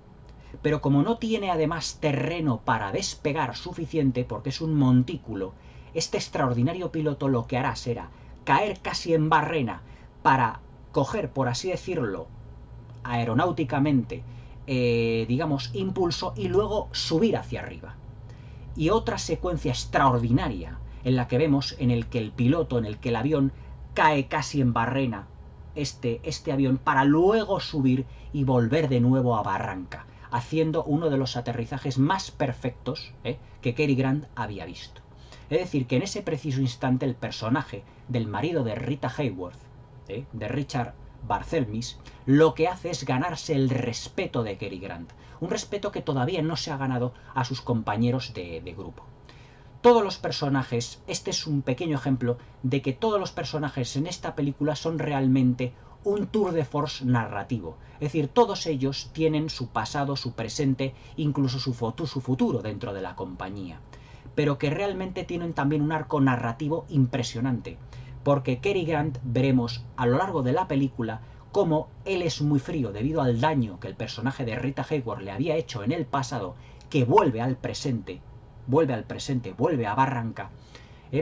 Pero como no tiene además terreno para despegar suficiente, porque es un montículo, este extraordinario piloto lo que hará será caer casi en barrena para coger, por así decirlo, aeronáuticamente, digamos, impulso y luego subir hacia arriba. Y otra secuencia extraordinaria en la que vemos en el que el avión cae casi en barrena, este avión, para luego subir y volver de nuevo a Barranca, haciendo uno de los aterrizajes más perfectos que Cary Grant había visto. Es decir, que en ese preciso instante el personaje del marido de Rita Hayworth, de Richard Barthelmess, lo que hace es ganarse el respeto de Cary Grant, un respeto que todavía no se ha ganado a sus compañeros de grupo. todos los personajes, este es un pequeño ejemplo de que todos los personajes en esta película son realmente un tour de force narrativo. Es decir, todos ellos tienen su pasado, su presente, incluso su futuro dentro de la compañía. Pero que realmente tienen también un arco narrativo impresionante. Porque Cary Grant veremos a lo largo de la película cómo él es muy frío debido al daño que el personaje de Rita Hayworth le había hecho en el pasado, que vuelve al presente, vuelve a Barranca,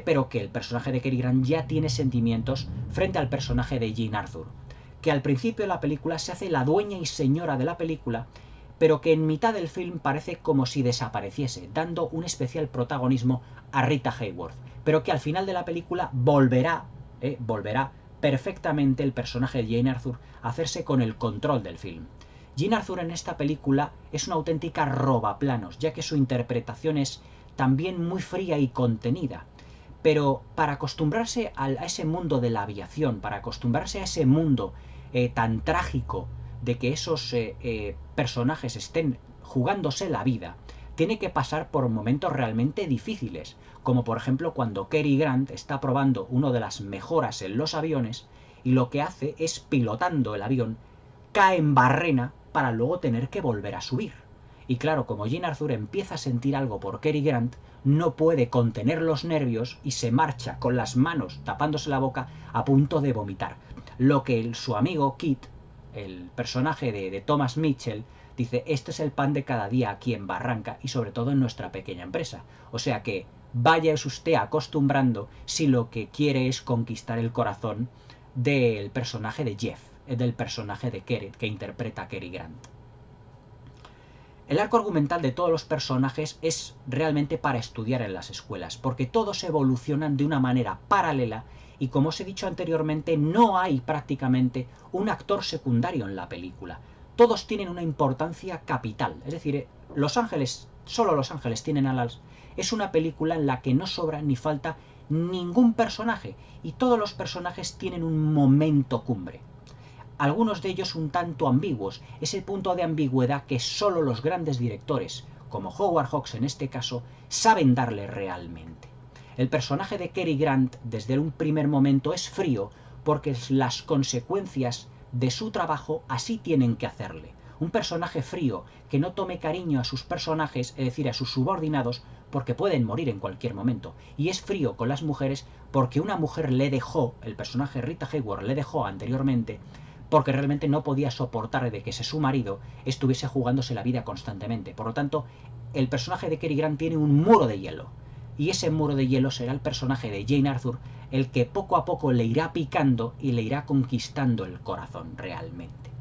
pero que el personaje de Cary Grant ya tiene sentimientos frente al personaje de Jean Arthur, que al principio de la película se hace la dueña y señora de la película, pero que en mitad del film parece como si desapareciese, dando un especial protagonismo a Rita Hayworth, pero que al final de la película volverá perfectamente el personaje de Jane Arthur a hacerse con el control del film. Jean Arthur en esta película es una auténtica robaplanos, ya que su interpretación es también muy fría y contenida. Pero para acostumbrarse a ese mundo de la aviación, para acostumbrarse a ese mundo tan trágico de que esos personajes estén jugándose la vida, tiene que pasar por momentos realmente difíciles, como por ejemplo cuando Cary Grant está probando una de las mejoras en los aviones y lo que hace es, pilotando el avión, cae en barrena para luego tener que volver a subir. Y claro, como Jean Arthur empieza a sentir algo por Cary Grant, no puede contener los nervios y se marcha con las manos tapándose la boca a punto de vomitar. Lo que su amigo Kit, el personaje de Thomas Mitchell, dice: este es el pan de cada día aquí en Barranca y sobre todo en nuestra pequeña empresa. O sea que vaya usted acostumbrando si lo que quiere es conquistar el corazón del personaje de Jeff, del personaje de Cary, que interpreta a Cary Grant. El arco argumental de todos los personajes es realmente para estudiar en las escuelas, porque todos evolucionan de una manera paralela y, como os he dicho anteriormente, no hay prácticamente un actor secundario en la película. Todos tienen una importancia capital, es decir, Los Ángeles, solo Los Ángeles tienen alas, es una película en la que no sobra ni falta ningún personaje y todos los personajes tienen un momento cumbre. Algunos de ellos un tanto ambiguos, ese punto de ambigüedad que solo los grandes directores, como Howard Hawks en este caso, saben darle realmente. El personaje de Cary Grant desde un primer momento es frío porque las consecuencias de su trabajo así tienen que hacerle. Un personaje frío que no tome cariño a sus personajes, es decir, a sus subordinados, porque pueden morir en cualquier momento. Y es frío con las mujeres porque una mujer le dejó, el personaje Rita Hayworth le dejó anteriormente, porque realmente no podía soportar de que su marido estuviese jugándose la vida constantemente. Por lo tanto, el personaje de Cary Grant tiene un muro de hielo. Y ese muro de hielo será el personaje de Jane Arthur, el que poco a poco le irá picando y le irá conquistando el corazón realmente.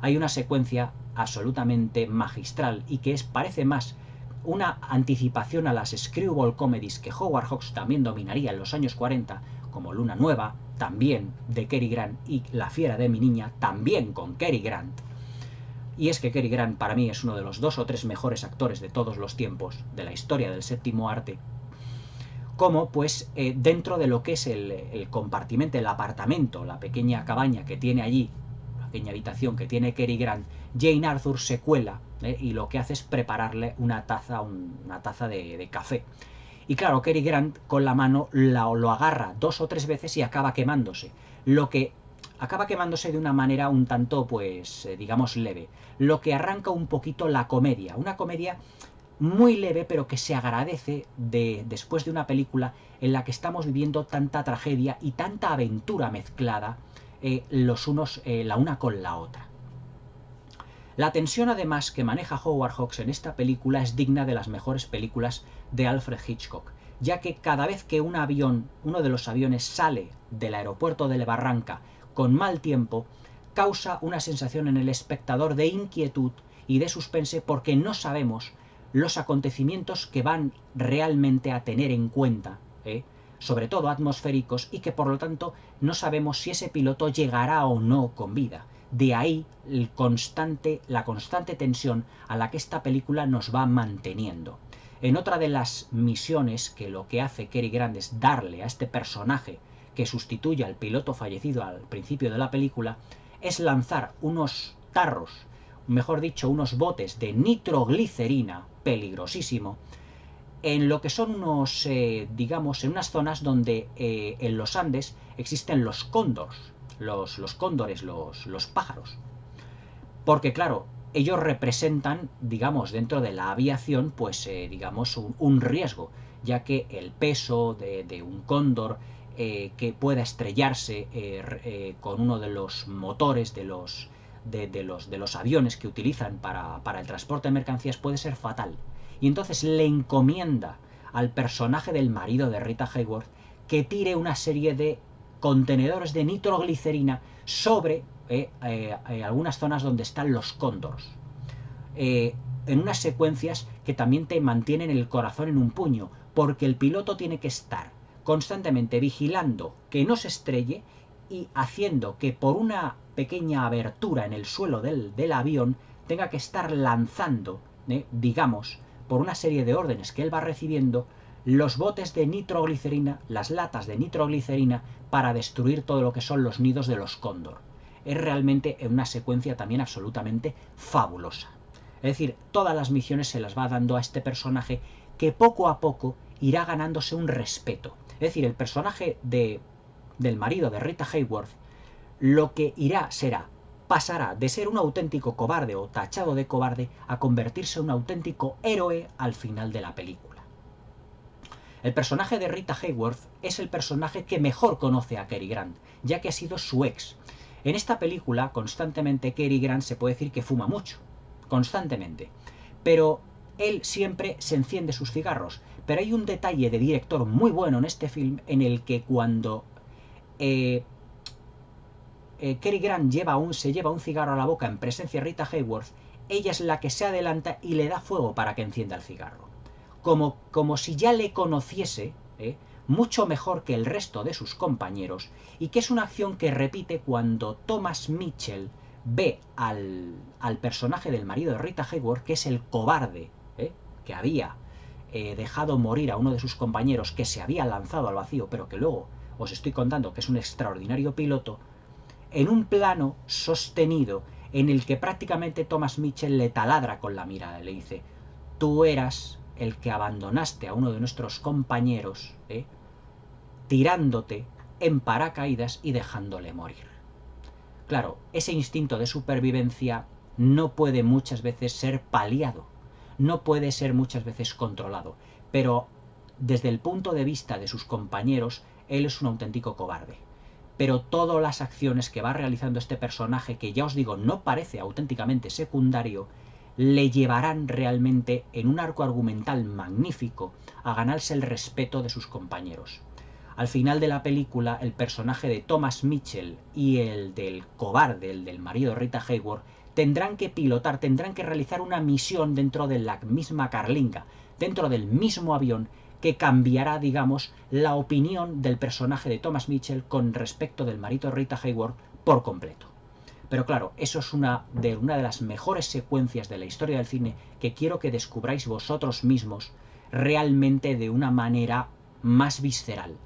Hay una secuencia absolutamente magistral y que parece más una anticipación a las screwball comedies que Howard Hawks también dominaría en los años 40, como Luna Nueva, también de Cary Grant, y La fiera de mi niña, también con Cary Grant. Y es que Cary Grant para mí es uno de los 2 o 3 mejores actores de todos los tiempos de la historia del séptimo arte. Como pues dentro de lo que es el compartimento, el apartamento, la pequeña cabaña que tiene allí, la pequeña habitación que tiene Cary Grant, Jane Arthur se cuela y lo que hace es prepararle una taza de café. Y claro, Cary Grant con la mano lo agarra 2 o 3 veces y acaba quemándose. Lo que acaba quemándose de una manera un tanto, pues, digamos, leve. Lo que arranca un poquito la comedia. Una comedia muy leve, pero que se agradece después de una película en la que estamos viviendo tanta tragedia y tanta aventura mezclada la una con la otra. La tensión además que maneja Howard Hawks en esta película es digna de las mejores películas de Alfred Hitchcock, ya que cada vez que uno de los aviones sale del aeropuerto de Barranca con mal tiempo, causa una sensación en el espectador de inquietud y de suspense porque no sabemos los acontecimientos que van realmente a tener en cuenta, sobre todo atmosféricos, y que por lo tanto no sabemos si ese piloto llegará o no con vida. De ahí la constante tensión a la que esta película nos va manteniendo. En otra de las misiones que lo que hace Cary Grant es darle a este personaje que sustituye al piloto fallecido al principio de la película, es lanzar unos unos botes de nitroglicerina, peligrosísimo, en lo que son unos, digamos, en unas zonas donde en los Andes existen los cóndores, los cóndores, los pájaros. Porque claro, ellos representan, digamos, dentro de la aviación, pues digamos, un riesgo, ya que el peso de un cóndor que pueda estrellarse con uno de los motores de los aviones que utilizan para el transporte de mercancías puede ser fatal. Y entonces le encomienda al personaje del marido de Rita Hayworth que tire una serie de contenedores de nitroglicerina sobre algunas zonas donde están los cóndores. En unas secuencias que también te mantienen el corazón en un puño, porque el piloto tiene que estar constantemente vigilando que no se estrelle y haciendo que por una pequeña abertura en el suelo del avión tenga que estar lanzando, digamos, por una serie de órdenes que él va recibiendo, los botes de nitroglicerina, las latas de nitroglicerina, para destruir todo lo que son los nidos de los cóndor. Es realmente una secuencia también absolutamente fabulosa. Es decir, todas las misiones se las va dando a este personaje que poco a poco irá ganándose un respeto. Es decir, el personaje del marido de Rita Hayworth lo que pasará de ser un auténtico cobarde o tachado de cobarde a convertirse en un auténtico héroe al final de la película. El personaje de Rita Hayworth es el personaje que mejor conoce a Cary Grant, ya que ha sido su ex. En esta película, constantemente, Cary Grant se puede decir que fuma mucho, constantemente, pero él siempre se enciende sus cigarros. Pero hay un detalle de director muy bueno en este film, en el que cuando Cary Grant se lleva un cigarro a la boca en presencia de Rita Hayworth, ella es la que se adelanta y le da fuego para que encienda el cigarro. Como si ya le conociese, mucho mejor que el resto de sus compañeros, y que es una acción que repite cuando Thomas Mitchell ve al personaje del marido de Rita Hayworth, que es el cobarde, que había dejado morir a uno de sus compañeros, que se había lanzado al vacío, pero que luego os estoy contando que es un extraordinario piloto, en un plano sostenido en el que prácticamente Thomas Mitchell le taladra con la mirada, le dice: tú eras el que abandonaste a uno de nuestros compañeros, tirándote en paracaídas y dejándole morir. Claro, ese instinto de supervivencia no puede muchas veces ser paliado, no puede ser muchas veces controlado, pero desde el punto de vista de sus compañeros, él es un auténtico cobarde. Pero todas las acciones que va realizando este personaje, que ya os digo, no parece auténticamente secundario, le llevarán realmente en un arco argumental magnífico a ganarse el respeto de sus compañeros. Al final de la película, el personaje de Thomas Mitchell y el del cobarde, el del marido de Rita Hayworth, tendrán que pilotar, tendrán que realizar una misión dentro de la misma carlinga, dentro del mismo avión, que cambiará, digamos, la opinión del personaje de Thomas Mitchell con respecto del marido de Rita Hayworth por completo. Pero claro, eso es una de las mejores secuencias de la historia del cine que quiero que descubráis vosotros mismos realmente de una manera más visceral.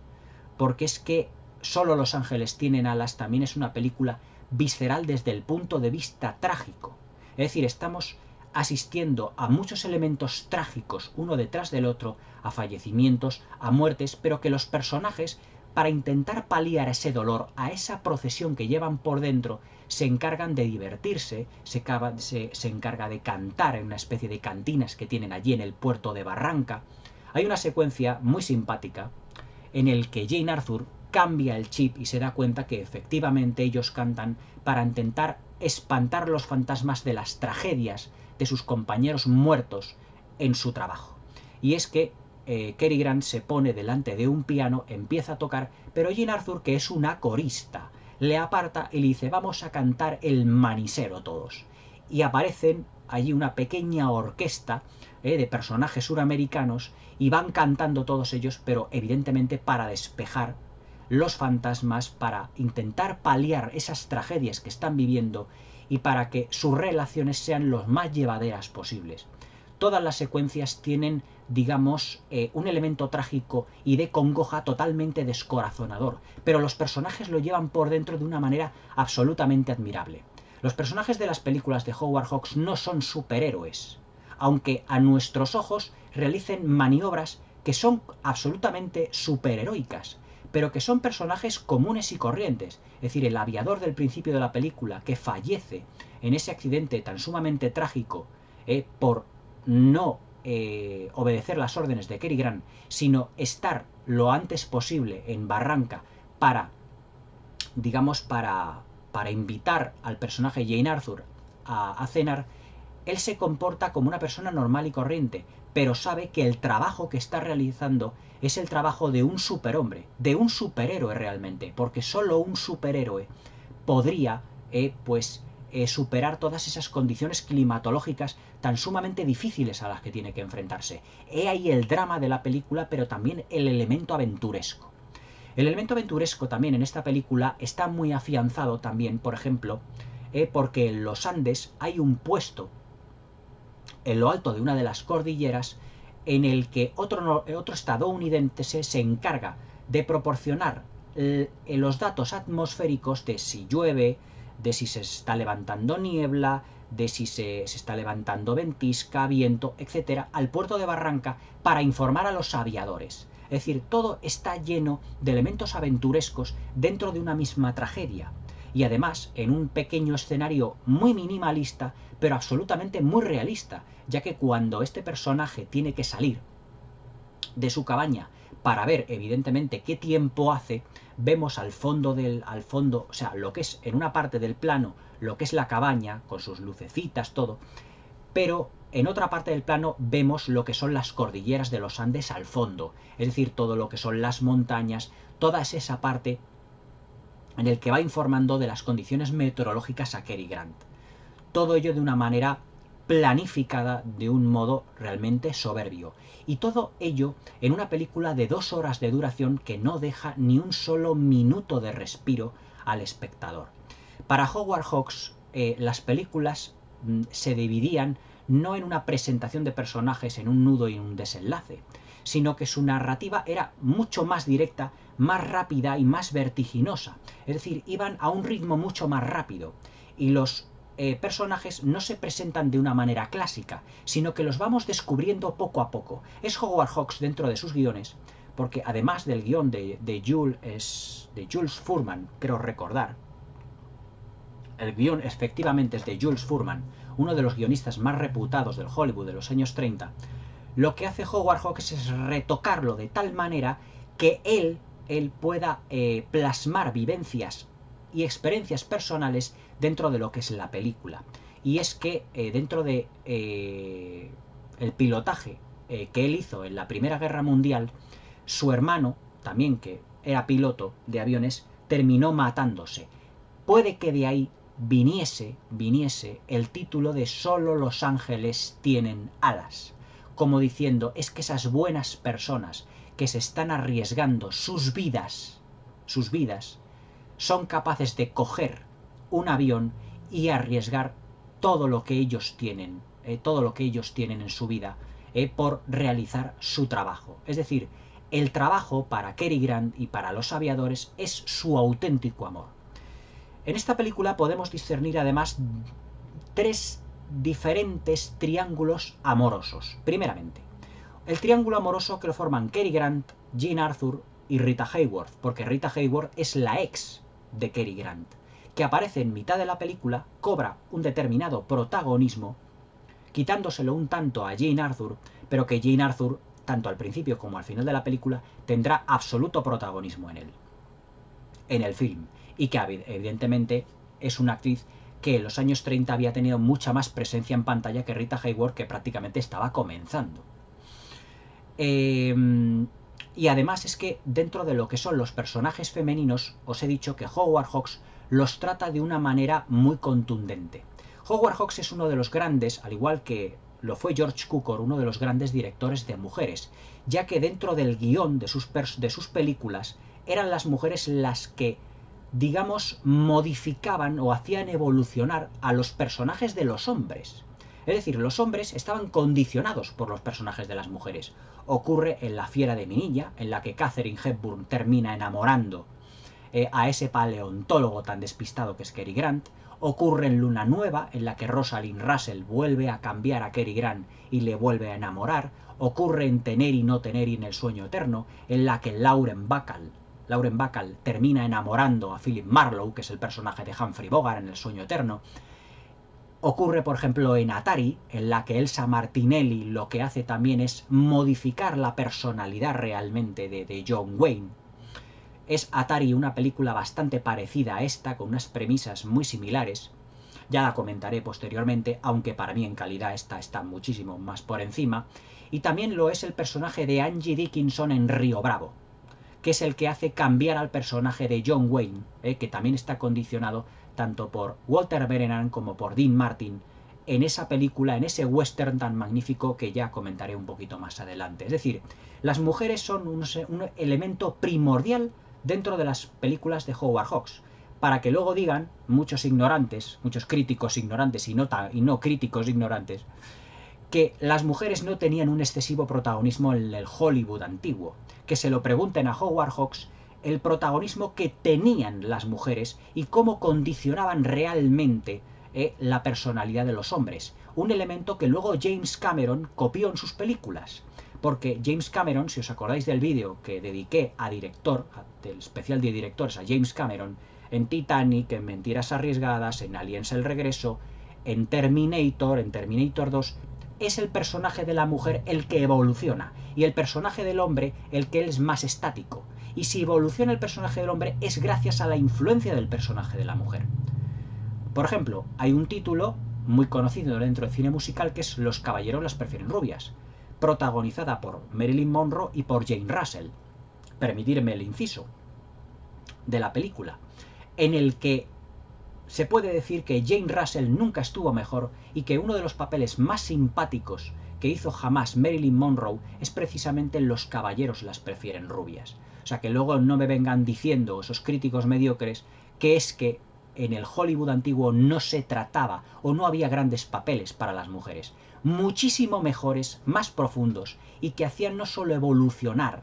Porque es que Solo los ángeles tienen alas también es una película visceral desde el punto de vista trágico. Es decir, estamos asistiendo a muchos elementos trágicos uno detrás del otro, a fallecimientos, a muertes, pero que los personajes, para intentar paliar ese dolor, a esa procesión que llevan por dentro, se encargan de divertirse, se encarga de cantar en una especie de cantinas que tienen allí en el puerto de Barranca. Hay una secuencia muy simpática en el que Jane Arthur cambia el chip y se da cuenta que efectivamente ellos cantan para intentar espantar los fantasmas de las tragedias de sus compañeros muertos en su trabajo. Y es que Cary Grant se pone delante de un piano, empieza a tocar, pero Jane Arthur, que es una corista, le aparta y le dice: vamos a cantar el manisero todos. Y aparecen allí una pequeña orquesta de personajes suramericanos y van cantando todos ellos, pero evidentemente para despejar los fantasmas, para intentar paliar esas tragedias que están viviendo y para que sus relaciones sean lo más llevaderas posibles. Todas las secuencias tienen, digamos, un elemento trágico y de congoja totalmente descorazonador, pero los personajes lo llevan por dentro de una manera absolutamente admirable. Los personajes de las películas de Howard Hawks no son superhéroes, aunque a nuestros ojos realicen maniobras que son absolutamente superheroicas, pero que son personajes comunes y corrientes. Es decir, el aviador del principio de la película que fallece en ese accidente tan sumamente trágico por no obedecer las órdenes de Cary Grant, sino estar lo antes posible en Barranca para, digamos, para invitar al personaje Jane Arthur a cenar. Él se comporta como una persona normal y corriente, pero sabe que el trabajo que está realizando es el trabajo de un superhombre, de un superhéroe realmente, porque solo un superhéroe podría, superar todas esas condiciones climatológicas tan sumamente difíciles a las que tiene que enfrentarse. He ahí el drama de la película, pero también el elemento aventuresco. El elemento aventuresco también en esta película está muy afianzado también, por ejemplo, porque en los Andes hay un puesto en lo alto de una de las cordilleras en el que otro estadounidense se encarga de proporcionar los datos atmosféricos de si llueve, de si se está levantando niebla, de si se está levantando ventisca, viento, etcétera, al puerto de Barranca para informar a los aviadores. Es decir, todo está lleno de elementos aventurescos dentro de una misma tragedia. Y además en un pequeño escenario muy minimalista, pero absolutamente muy realista, ya que cuando este personaje tiene que salir de su cabaña para ver evidentemente qué tiempo hace, vemos al fondo, o sea, lo que es en una parte del plano, lo que es la cabaña, con sus lucecitas, todo, pero en otra parte del plano vemos lo que son las cordilleras de los Andes al fondo, es decir, todo lo que son las montañas, toda esa parte en el que va informando de las condiciones meteorológicas a Cary Grant. Todo ello de una manera planificada, de un modo realmente soberbio. Y todo ello en una película de 2 horas de duración que no deja ni un solo minuto de respiro al espectador. Para Howard Hawks, las películas se dividían no en una presentación de personajes en un nudo y en un desenlace, sino que su narrativa era mucho más directa, más rápida y más vertiginosa. Es decir, iban a un ritmo mucho más rápido. Y los personajes no se presentan de una manera clásica, sino que los vamos descubriendo poco a poco. Es Howard Hawks dentro de sus guiones, porque además del guión de Jules Fuhrman, creo recordar, el guión efectivamente es de Jules Fuhrman, uno de los guionistas más reputados del Hollywood de los años 30, lo que hace Howard Hawks es retocarlo de tal manera que él pueda plasmar vivencias y experiencias personales dentro de lo que es la película. Y es que dentro de el pilotaje que él hizo en la Primera Guerra Mundial, su hermano, también que era piloto de aviones, terminó matándose. Puede que de ahí viniese el título de Solo los ángeles tienen alas, como diciendo, es que esas buenas personas que se están arriesgando sus vidas, son capaces de coger un avión y arriesgar todo lo que ellos tienen, en su vida, por realizar su trabajo. Es decir, el trabajo para Cary Grant y para los aviadores es su auténtico amor. En esta película podemos discernir además 3 diferentes triángulos amorosos. Primeramente, el triángulo amoroso que lo forman Cary Grant, Jean Arthur y Rita Hayworth, porque Rita Hayworth es la ex de Cary Grant, que aparece en mitad de la película, cobra un determinado protagonismo, quitándoselo un tanto a Jean Arthur, pero que Jean Arthur, tanto al principio como al final de la película, tendrá absoluto protagonismo en el film, y que evidentemente es una actriz que en los años 30 había tenido mucha más presencia en pantalla que Rita Hayworth, que prácticamente estaba comenzando. Y además es que dentro de lo que son los personajes femeninos, os he dicho que Howard Hawks los trata de una manera muy contundente. Howard Hawks es uno de los grandes, al igual que lo fue George Cukor, uno de los grandes directores de mujeres, ya que dentro del guión de sus películas eran las mujeres las que, digamos, modificaban o hacían evolucionar a los personajes de los hombres. Es decir, los hombres estaban condicionados por los personajes de las mujeres. Ocurre en La fiera de Minilla, en la que Katharine Hepburn termina enamorando a ese paleontólogo tan despistado que es Cary Grant. Ocurre en Luna Nueva, en la que Rosalind Russell vuelve a cambiar a Cary Grant y le vuelve a enamorar. Ocurre en Tener y no tener y en El sueño eterno, en la que Lauren Bacall termina enamorando a Philip Marlowe, que es el personaje de Humphrey Bogart en El sueño eterno. Ocurre, por ejemplo, en Atari, en la que Elsa Martinelli lo que hace también es modificar la personalidad realmente de John Wayne. Es Atari una película bastante parecida a esta, con unas premisas muy similares. Ya la comentaré posteriormente, aunque para mí en calidad esta está muchísimo más por encima. Y también lo es el personaje de Angie Dickinson en Río Bravo, que es el que hace cambiar al personaje de John Wayne, que también está condicionado tanto por Walter Brennan como por Dean Martin, en esa película, en ese western tan magnífico que ya comentaré un poquito más adelante. Es decir, las mujeres son un elemento primordial dentro de las películas de Howard Hawks, para que luego digan muchos ignorantes, muchos críticos ignorantes y no críticos ignorantes, que las mujeres no tenían un excesivo protagonismo en el Hollywood antiguo. Que se lo pregunten a Howard Hawks el protagonismo que tenían las mujeres y cómo condicionaban realmente la personalidad de los hombres. Un elemento que luego James Cameron copió en sus películas. Porque James Cameron, si os acordáis del vídeo que dediqué a director, del especial de directores a James Cameron, en Titanic, en Mentiras arriesgadas, en Aliens el regreso, en Terminator 2, es el personaje de la mujer el que evoluciona y el personaje del hombre el que es más estático. Y si evoluciona el personaje del hombre es gracias a la influencia del personaje de la mujer. Por ejemplo, hay un título muy conocido dentro del cine musical que es Los caballeros las prefieren rubias, protagonizada por Marilyn Monroe y por Jane Russell. Permitirme el inciso de la película, en el que se puede decir que Jane Russell nunca estuvo mejor y que uno de los papeles más simpáticos que hizo jamás Marilyn Monroe es precisamente Los caballeros las prefieren rubias. O sea, que luego no me vengan diciendo esos críticos mediocres que es que en el Hollywood antiguo no se trataba o no había grandes papeles para las mujeres. Muchísimo mejores, más profundos y que hacían no solo evolucionar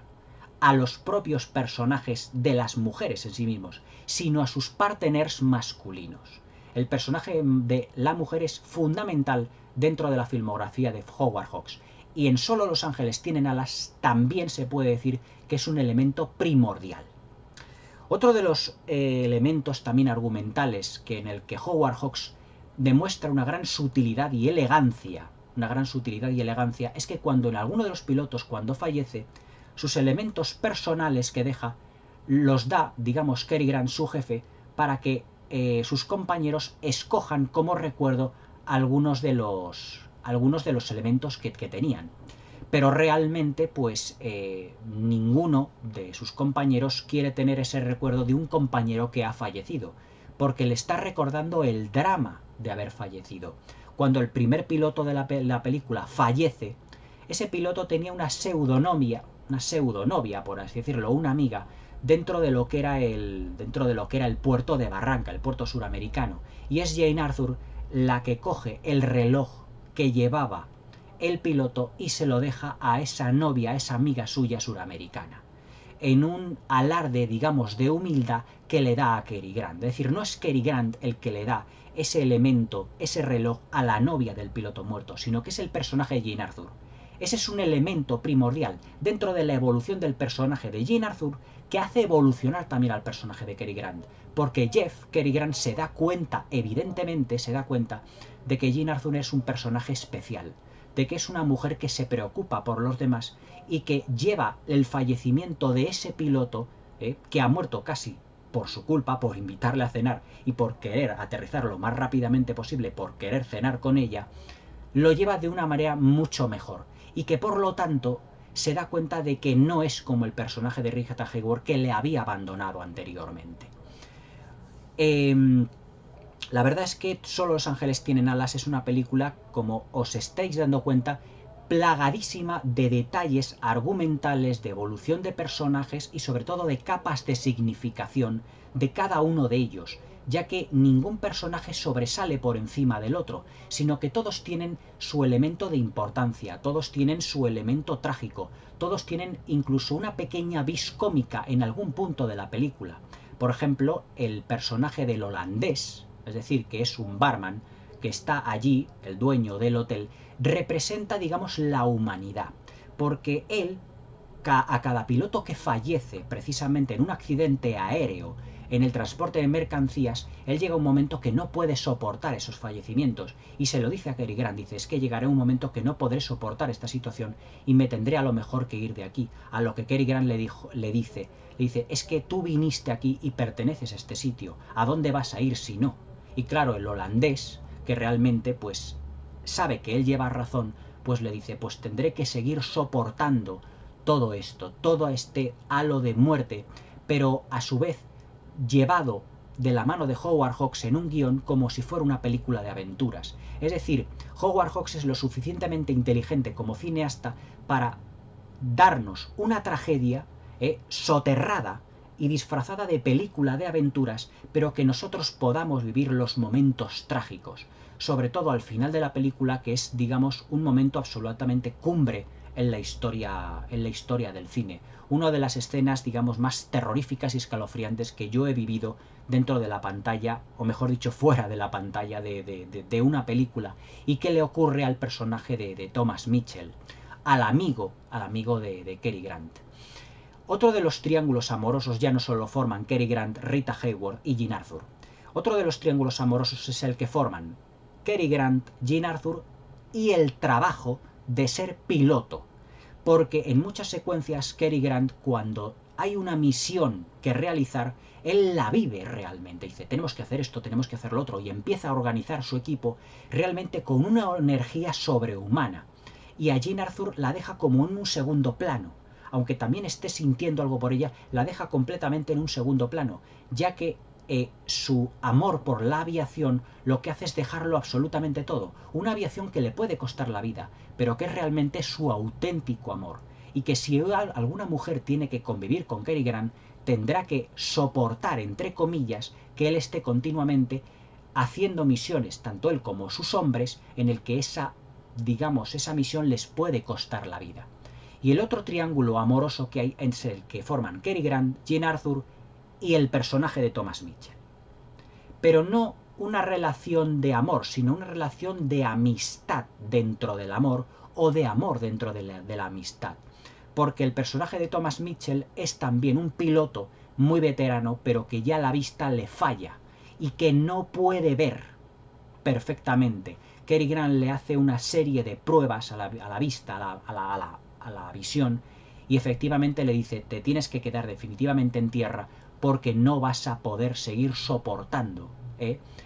a los propios personajes de las mujeres en sí mismos, sino a sus partners masculinos. El personaje de la mujer es fundamental dentro de la filmografía de Howard Hawks. Y en Solo los ángeles tienen alas también se puede decir que es un elemento primordial. Otro de los elementos también argumentales que en el que Howard Hawks demuestra una gran sutilidad y elegancia, es que cuando en alguno de los pilotos, cuando fallece, sus elementos personales que deja los da, digamos, Cary Grant, su jefe, para que sus compañeros escojan como recuerdo algunos de los elementos que tenían. Pero realmente, pues, ninguno de sus compañeros quiere tener ese recuerdo de un compañero que ha fallecido, porque le está recordando el drama de haber fallecido. Cuando el primer piloto de la película fallece, ese piloto tenía una pseudonovia, por así decirlo, una amiga, dentro de lo que era el puerto de Barranca, el puerto suramericano. Y es Jane Arthur la que coge el reloj que llevaba el piloto y se lo deja a esa novia, a esa amiga suya suramericana, en un alarde, digamos, de humildad que le da a Cary Grant. Es decir, no es Cary Grant el que le da ese elemento, ese reloj a la novia del piloto muerto, sino que es el personaje de Jane Arthur. Ese es un elemento primordial dentro de la evolución del personaje de Jane Arthur que hace evolucionar también al personaje de Cary Grant. Porque Cary Grant se da cuenta, evidentemente se da cuenta, de que Jane Arthur es un personaje especial, de que es una mujer que se preocupa por los demás y que lleva el fallecimiento de ese piloto, que ha muerto casi por su culpa, por invitarle a cenar y por querer aterrizar lo más rápidamente posible, por querer cenar con ella, lo lleva de una manera mucho mejor. Y que por lo tanto se da cuenta de que no es como el personaje de Rita Hayworth que le había abandonado anteriormente. La verdad es que Solo los ángeles tienen alas es una película, como os estáis dando cuenta, plagadísima de detalles argumentales, de evolución de personajes y sobre todo de capas de significación de cada uno de ellos, ya que ningún personaje sobresale por encima del otro, sino que todos tienen su elemento de importancia, todos tienen su elemento trágico, todos tienen incluso una pequeña vis cómica en algún punto de la película. Por ejemplo, el personaje del holandés, es decir, que es un barman, que está allí, el dueño del hotel, representa, digamos, la humanidad, porque él, a cada piloto que fallece precisamente en un accidente aéreo, en el transporte de mercancías, él llega a un momento que no puede soportar esos fallecimientos y se lo dice a Cary Grant, dice, es que llegará un momento que no podré soportar esta situación y me tendré a lo mejor que ir de aquí. A lo que Cary Grant le dice, es que tú viniste aquí y perteneces a este sitio, ¿a dónde vas a ir si no? Y claro, el holandés, que realmente pues sabe que él lleva razón, pues le dice, pues tendré que seguir soportando todo esto, todo este halo de muerte, pero a su vez llevado de la mano de Howard Hawks en un guión como si fuera una película de aventuras. Es decir, Howard Hawks es lo suficientemente inteligente como cineasta para darnos una tragedia soterrada y disfrazada de película de aventuras, pero que nosotros podamos vivir los momentos trágicos, sobre todo al final de la película, que es, digamos, un momento absolutamente cumbre en la historia del cine. Una de las escenas, digamos, más terroríficas y escalofriantes que yo he vivido dentro de la pantalla, o mejor dicho, fuera de la pantalla de una película, y que le ocurre al personaje de Thomas Mitchell, al amigo de Cary Grant. Otro de los triángulos amorosos ya no solo forman Cary Grant, Rita Hayworth y Jean Arthur. Otro de los triángulos amorosos es el que forman Cary Grant, Jean Arthur y el trabajo de ser piloto. Porque en muchas secuencias Cary Grant, cuando hay una misión que realizar, él la vive realmente. Dice, tenemos que hacer esto, tenemos que hacer lo otro. Y empieza a organizar su equipo realmente con una energía sobrehumana. Y a Jean Arthur la deja como en un segundo plano. Aunque también esté sintiendo algo por ella, la deja completamente en un segundo plano, ya que su amor por la aviación lo que hace es dejarlo absolutamente todo. Una aviación que le puede costar la vida, pero que es realmente su auténtico amor. Y que si alguna mujer tiene que convivir con Cary Grant, tendrá que soportar, entre comillas, que él esté continuamente haciendo misiones, tanto él como sus hombres, en el que esa misión les puede costar la vida. Y el otro triángulo amoroso que hay es el que forman Cary Grant, Jean Arthur y el personaje de Thomas Mitchell. Pero no una relación de amor, sino una relación de amistad dentro del amor o de amor dentro de la amistad. Porque el personaje de Thomas Mitchell es también un piloto muy veterano, pero que ya la vista le falla y que no puede ver perfectamente. Cary Grant le hace una serie de pruebas a la vista, a la visión, y efectivamente le dice, te tienes que quedar definitivamente en tierra porque no vas a poder seguir soportando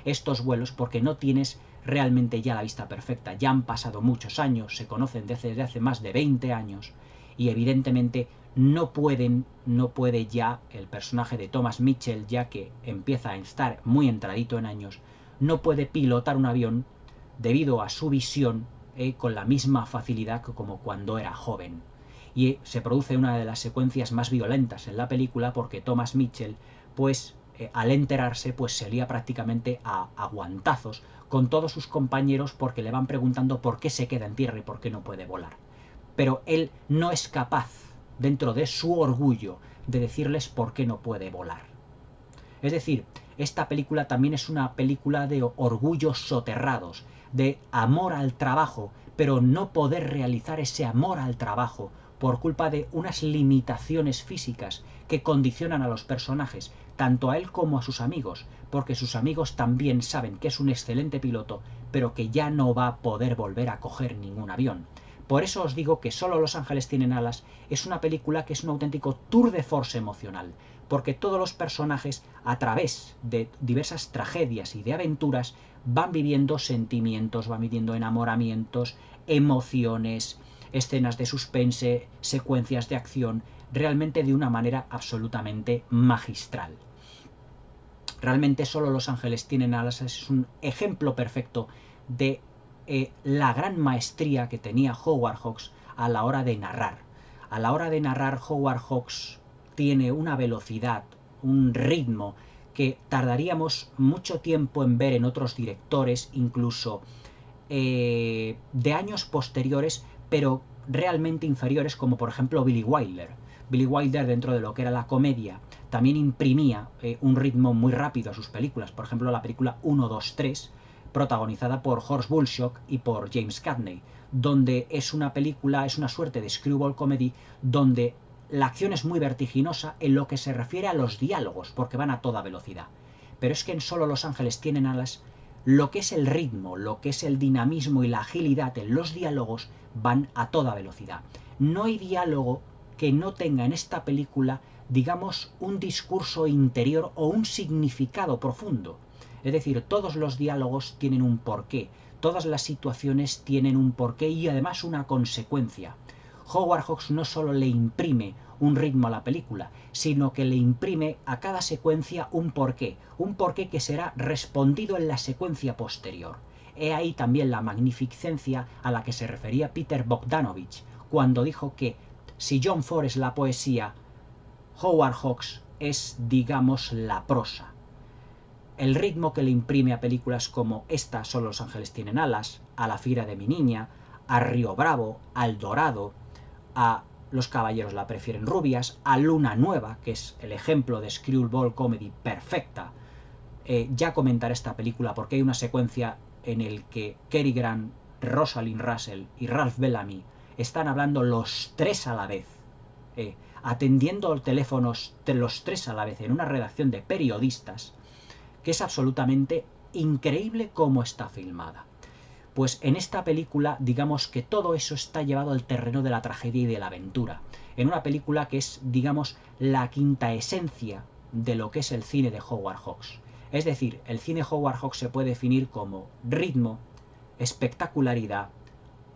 estos vuelos, porque no tienes realmente ya la vista perfecta. Ya han pasado muchos años, se conocen desde hace más de 20 años, y evidentemente no puede ya el personaje de Thomas Mitchell, ya que empieza a estar muy entradito en años, no puede pilotar un avión debido a su visión con la misma facilidad que como cuando era joven. Y se produce una de las secuencias más violentas en la película, porque Thomas Mitchell, pues al enterarse, pues se lía prácticamente a guantazos con todos sus compañeros, porque le van preguntando por qué se queda en tierra y por qué no puede volar. Pero él no es capaz, dentro de su orgullo, de decirles por qué no puede volar. Es decir, esta película también es una película de orgullos soterrados, de amor al trabajo, pero no poder realizar ese amor al trabajo por culpa de unas limitaciones físicas que condicionan a los personajes, tanto a él como a sus amigos, porque sus amigos también saben que es un excelente piloto, pero que ya no va a poder volver a coger ningún avión. Por eso os digo que Solo los ángeles tienen alas es una película que es un auténtico tour de force emocional, porque todos los personajes, a través de diversas tragedias y de aventuras, van viviendo sentimientos, van viviendo enamoramientos, emociones, escenas de suspense, secuencias de acción, realmente de una manera absolutamente magistral. Realmente Solo los ángeles tienen alas es un ejemplo perfecto de la gran maestría que tenía Howard Hawks a la hora de narrar. A la hora de narrar, Howard Hawks tiene una velocidad, un ritmo que tardaríamos mucho tiempo en ver en otros directores, incluso de años posteriores, pero realmente inferiores, como por ejemplo Billy Wilder. Billy Wilder, dentro de lo que era la comedia, también imprimía un ritmo muy rápido a sus películas. Por ejemplo, la película 1, 2, 3, protagonizada por Horst Bullshock y por James Cagney, donde es una película, es una suerte de screwball comedy, donde la acción es muy vertiginosa en lo que se refiere a los diálogos, porque van a toda velocidad. Pero es que en Solo los ángeles tienen alas, lo que es el ritmo, lo que es el dinamismo y la agilidad en los diálogos van a toda velocidad. No hay diálogo que no tenga en esta película, digamos, un discurso interior o un significado profundo. Es decir, todos los diálogos tienen un porqué, todas las situaciones tienen un porqué y además una consecuencia. Howard Hawks no solo le imprime un ritmo a la película, sino que le imprime a cada secuencia un porqué que será respondido en la secuencia posterior. He ahí también la magnificencia a la que se refería Peter Bogdanovich, cuando dijo que si John Ford es la poesía, Howard Hawks es, digamos, la prosa. El ritmo que le imprime a películas como esta, Solo los ángeles tienen alas, a La Fira de mi niña, a Río Bravo, al Dorado, a Los caballeros la prefieren rubias, a Luna Nueva, que es el ejemplo de screwball comedy perfecta. Ya comentaré esta película porque hay una secuencia en el que Cary Grant, Rosalind Russell y Ralph Bellamy están hablando los tres a la vez, atendiendo teléfonos los tres a la vez en una redacción de periodistas, que es absolutamente increíble cómo está filmada. Pues en esta película, digamos que todo eso está llevado al terreno de la tragedia y de la aventura. En una película que es, digamos, la quinta esencia de lo que es el cine de Howard Hawks. Es decir, el cine Howard Hawks se puede definir como ritmo, espectacularidad,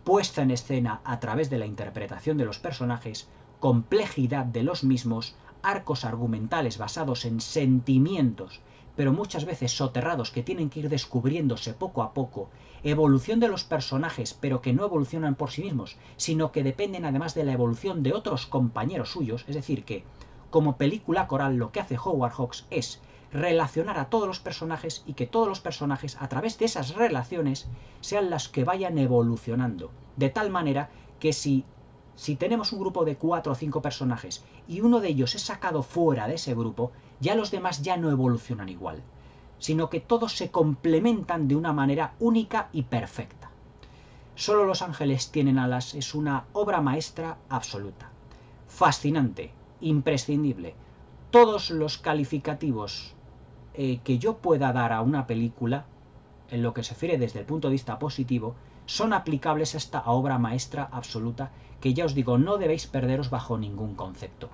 puesta en escena a través de la interpretación de los personajes, complejidad de los mismos, arcos argumentales basados en sentimientos, pero muchas veces soterrados que tienen que ir descubriéndose poco a poco, evolución de los personajes, pero que no evolucionan por sí mismos, sino que dependen además de la evolución de otros compañeros suyos. Es decir, que como película coral lo que hace Howard Hawks es relacionar a todos los personajes y que todos los personajes, a través de esas relaciones, sean las que vayan evolucionando, de tal manera que si tenemos un grupo de 4 o 5 personajes y uno de ellos es sacado fuera de ese grupo, ya los demás ya no evolucionan igual, sino que todos se complementan de una manera única y perfecta. Solo los ángeles tienen alas es una obra maestra absoluta, fascinante, imprescindible. Todos los calificativos que yo pueda dar a una película, en lo que se refiere desde el punto de vista positivo, son aplicables a esta obra maestra absoluta que ya os digo, no debéis perderos bajo ningún concepto.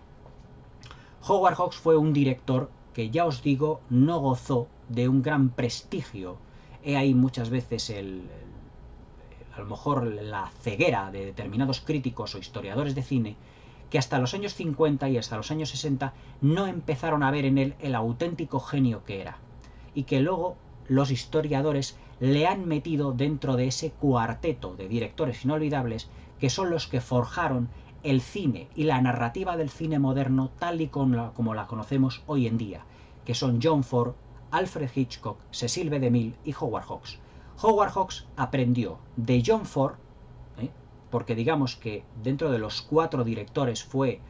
Howard Hawks fue un director que ya os digo, no gozó de un gran prestigio. He ahí muchas veces a lo mejor la ceguera de determinados críticos o historiadores de cine, que hasta los años 50 y hasta los años 60 no empezaron a ver en él el auténtico genio que era, y que luego los historiadores le han metido dentro de ese cuarteto de directores inolvidables que son los que forjaron el cine y la narrativa del cine moderno tal y como la conocemos hoy en día, que son John Ford, Alfred Hitchcock, Cecil B. DeMille y Howard Hawks. Howard Hawks aprendió de John Ford, porque digamos que dentro de los 4 directores fue,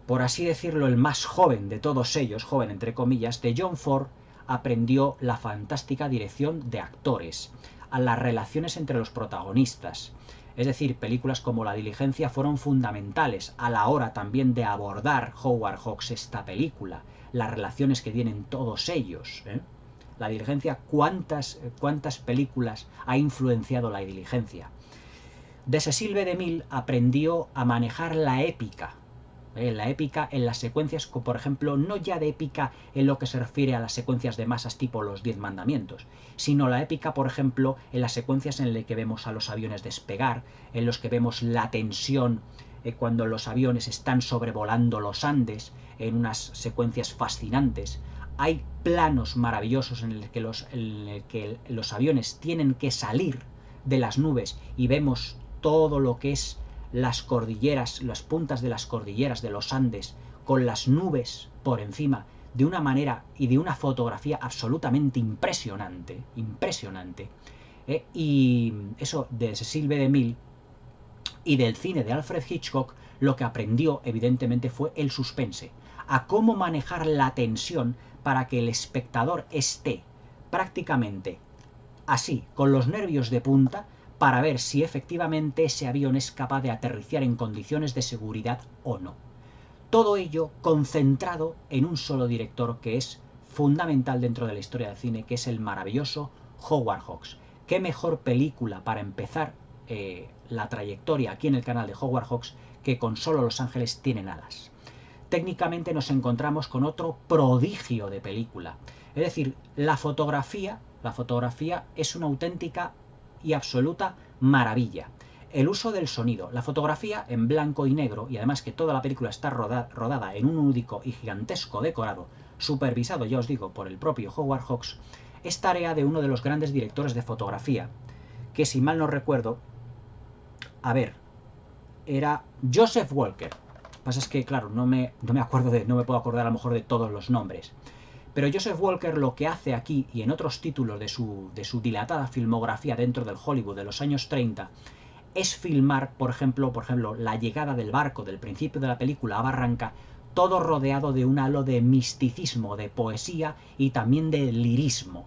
por así decirlo, el más joven de todos ellos, joven entre comillas. De John Ford aprendió la fantástica dirección de actores, a las relaciones entre los protagonistas. Es decir, películas como La Diligencia fueron fundamentales a la hora también de abordar Howard Hawks esta película, las relaciones que tienen todos ellos. La Diligencia, ¿cuántas películas ha influenciado La Diligencia? De Cecil B. DeMille aprendió a manejar la épica en las secuencias, por ejemplo, no ya de épica en lo que se refiere a las secuencias de masas tipo los 10 mandamientos, sino la épica, por ejemplo, en las secuencias en las que vemos a los aviones despegar, en los que vemos la tensión cuando los aviones están sobrevolando los Andes, en unas secuencias fascinantes. Hay planos maravillosos en el que los aviones tienen que salir de las nubes y vemos todo lo que es las cordilleras, las puntas de las cordilleras de los Andes, con las nubes por encima, de una manera y de una fotografía absolutamente impresionante. Y eso de Cecil B. DeMille Y del cine de Alfred Hitchcock lo que aprendió evidentemente fue el suspense, a cómo manejar la tensión para que el espectador esté prácticamente así, con los nervios de punta, para ver si efectivamente ese avión es capaz de aterrizar en condiciones de seguridad o no. Todo ello concentrado en un solo director que es fundamental dentro de la historia del cine, que es el maravilloso Howard Hawks. ¿Qué mejor película para empezar la trayectoria aquí en el canal de Howard Hawks que con Solo Los Ángeles tienen alas? Técnicamente nos encontramos con otro prodigio de película. Es decir, la fotografía es una auténtica y absoluta maravilla. El uso del sonido, la fotografía en blanco y negro, y además que toda la película está rodada en un único y gigantesco decorado, supervisado, ya os digo, por el propio Howard Hawks, es tarea de uno de los grandes directores de fotografía, que si mal no recuerdo, era Joseph Walker. Lo que pasa es que, claro, no me puedo acordar a lo mejor de todos los nombres. Pero Joseph Walker lo que hace aquí y en otros títulos de su dilatada filmografía dentro del Hollywood de los años 30 es filmar, por ejemplo, la llegada del barco del principio de la película a Barranca, todo rodeado de un halo de misticismo, de poesía y también de lirismo.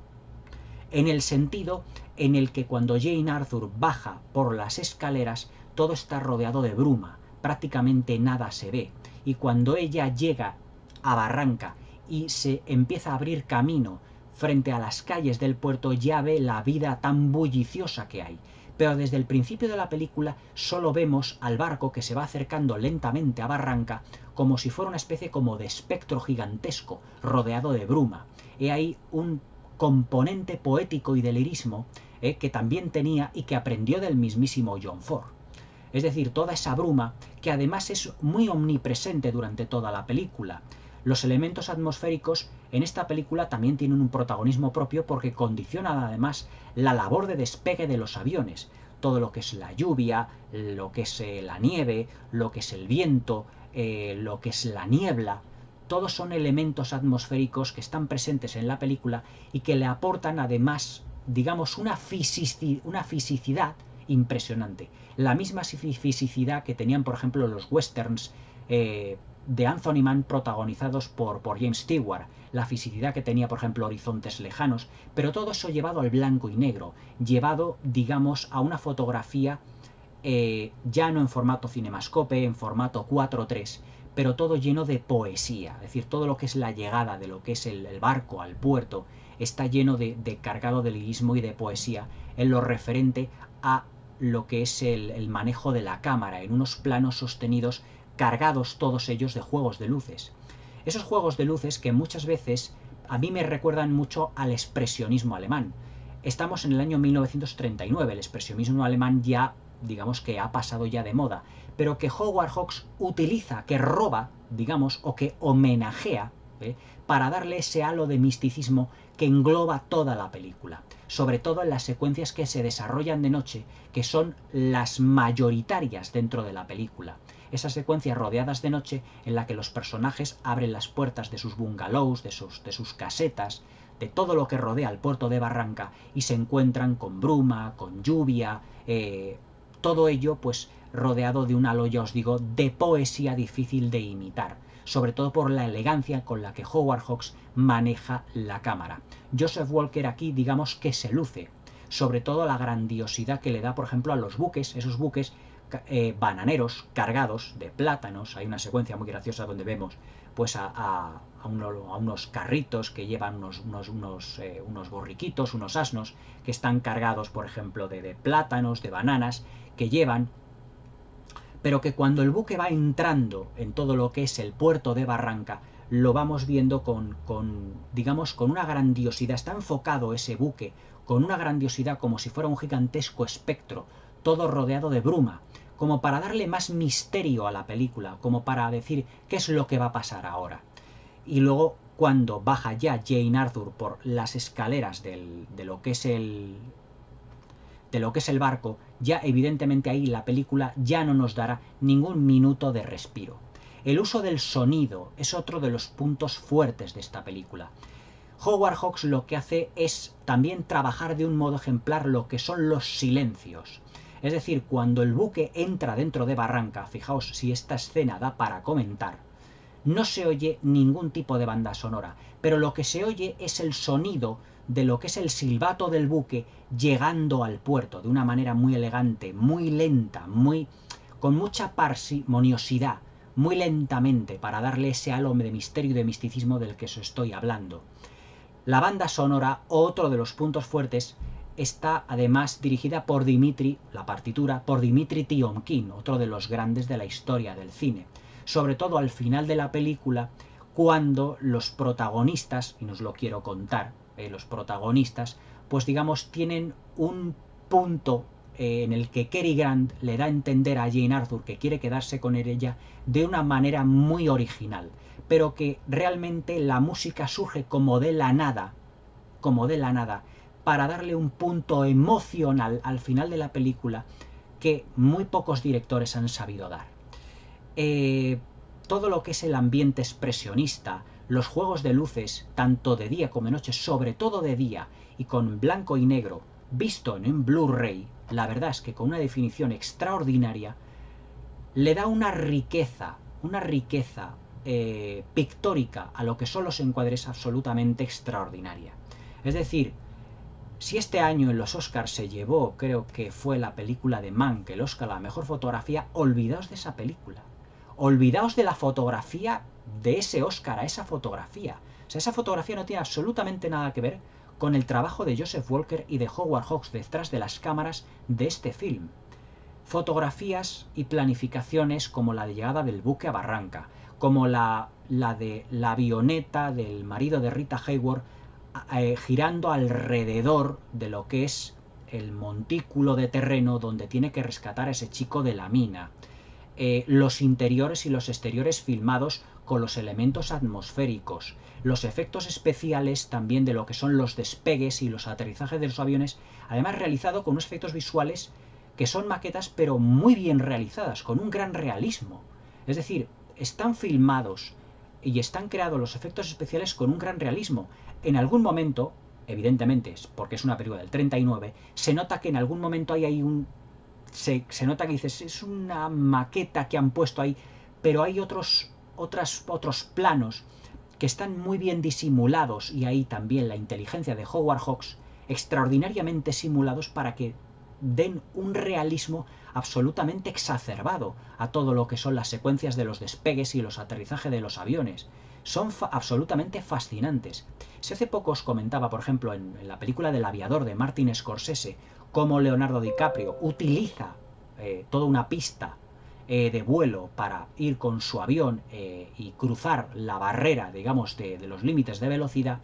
En el sentido en el que cuando Jane Arthur baja por las escaleras, todo está rodeado de bruma, prácticamente nada se ve. Y cuando ella llega a Barranca y se empieza a abrir camino frente a las calles del puerto, ya ve la vida tan bulliciosa que hay. Pero desde el principio de la película solo vemos al barco que se va acercando lentamente a Barranca como si fuera una especie como de espectro gigantesco rodeado de bruma. He ahí un componente poético y de lirismo que también tenía y que aprendió del mismísimo John Ford. Es decir, toda esa bruma que además es muy omnipresente durante toda la película. Los elementos atmosféricos en esta película también tienen un protagonismo propio porque condicionan además la labor de despegue de los aviones. Todo lo que es la lluvia, lo que es la nieve, lo que es el viento, lo que es la niebla, todos son elementos atmosféricos que están presentes en la película y que le aportan además, digamos, una fisicidad impresionante. La misma fisicidad que tenían, por ejemplo, los westerns de Anthony Mann protagonizados por James Stewart, la fisicidad que tenía, por ejemplo, Horizontes Lejanos, pero todo eso llevado al blanco y negro, llevado, digamos, a una fotografía ya no en formato cinemascope, en formato 4:3, pero todo lleno de poesía. Es decir, todo lo que es la llegada de lo que es el barco al puerto está lleno de cargado de lirismo y de poesía en lo referente a lo que es el manejo de la cámara, en unos planos sostenidos cargados todos ellos de juegos de luces. Esos juegos de luces que muchas veces a mí me recuerdan mucho al expresionismo alemán. Estamos en el año 1939, el expresionismo alemán ya, digamos que ha pasado ya de moda, pero que Howard Hawks utiliza, que roba, digamos, o que homenajea, para darle ese halo de misticismo que engloba toda la película, sobre todo en las secuencias que se desarrollan de noche, que son las mayoritarias dentro de la película. Esas secuencias rodeadas de noche en la que los personajes abren las puertas de sus bungalows, de sus casetas, de todo lo que rodea el puerto de Barranca y se encuentran con bruma, con lluvia, todo ello pues rodeado de un halo, ya os digo, de poesía difícil de imitar, sobre todo por la elegancia con la que Howard Hawks maneja la cámara. Joseph Walker aquí, digamos que se luce, sobre todo la grandiosidad que le da, por ejemplo, a los buques, esos buques bananeros cargados de plátanos. Hay una secuencia muy graciosa donde vemos pues a unos carritos que llevan unos borriquitos, unos asnos, que están cargados, por ejemplo, de plátanos, de bananas, que llevan, pero que cuando el buque va entrando en todo lo que es el puerto de Barranca, lo vamos viendo digamos, con una grandiosidad. Está enfocado ese buque con una grandiosidad como si fuera un gigantesco espectro, todo rodeado de bruma, como para darle más misterio a la película, como para decir qué es lo que va a pasar ahora. Y luego, cuando baja ya Jane Arthur por las escaleras de lo que es el barco, ya evidentemente ahí la película ya no nos dará ningún minuto de respiro. El uso del sonido es otro de los puntos fuertes de esta película. Howard Hawks lo que hace es también trabajar de un modo ejemplar lo que son los silencios. Es decir, cuando el buque entra dentro de Barranca, fijaos si esta escena da para comentar, no se oye ningún tipo de banda sonora, pero lo que se oye es el sonido de lo que es el silbato del buque llegando al puerto de una manera muy elegante, muy lenta, con mucha parsimoniosidad, muy lentamente, para darle ese halo de misterio y de misticismo del que os estoy hablando. La banda sonora, otro de los puntos fuertes, está además dirigida por la partitura, por Dmitri Tiomkin, otro de los grandes de la historia del cine. Sobre todo al final de la película, cuando los protagonistas, y no os lo quiero contar, los protagonistas, pues digamos, tienen un punto en el que Cary Grant le da a entender a Jane Arthur que quiere quedarse con ella de una manera muy original, pero que realmente la música surge como de la nada, para darle un punto emocional al final de la película que muy pocos directores han sabido dar. Todo lo que es el ambiente expresionista, los juegos de luces, tanto de día como de noche, sobre todo de día, y con blanco y negro, visto en un Blu-ray, la verdad es que con una definición extraordinaria, le da una riqueza pictórica a lo que son los encuadres absolutamente extraordinaria. Es decir, si este año en los Oscars se llevó, creo que fue la película de Mank, el Oscar a la mejor fotografía, olvidaos de esa película. Olvidaos de la fotografía de ese Oscar, a esa fotografía. O sea, esa fotografía no tiene absolutamente nada que ver con el trabajo de Joseph Walker y de Howard Hawks detrás de las cámaras de este film. Fotografías y planificaciones como la de llegada del buque a Barranca, como la de la avioneta del marido de Rita Hayworth girando alrededor de lo que es el montículo de terreno donde tiene que rescatar a ese chico de la mina. Los interiores y los exteriores filmados con los elementos atmosféricos, los efectos especiales también de lo que son los despegues y los aterrizajes de los aviones, además realizado con unos efectos visuales que son maquetas pero muy bien realizadas, con un gran realismo. Es decir, están filmados y están creados los efectos especiales con un gran realismo. En algún momento, evidentemente, porque es una película del 39, se nota que en algún momento hay ahí se nota que dices, es una maqueta que han puesto ahí, pero hay otros planos que están muy bien disimulados, y ahí también la inteligencia de Howard Hawks, extraordinariamente simulados para que den un realismo absolutamente exacerbado a todo lo que son las secuencias de los despegues y los aterrizajes de los aviones. Son absolutamente fascinantes. Si hace poco os comentaba, por ejemplo, en la película del aviador de Martin Scorsese, cómo Leonardo DiCaprio utiliza toda una pista de vuelo para ir con su avión y cruzar la barrera, digamos, de los límites de velocidad.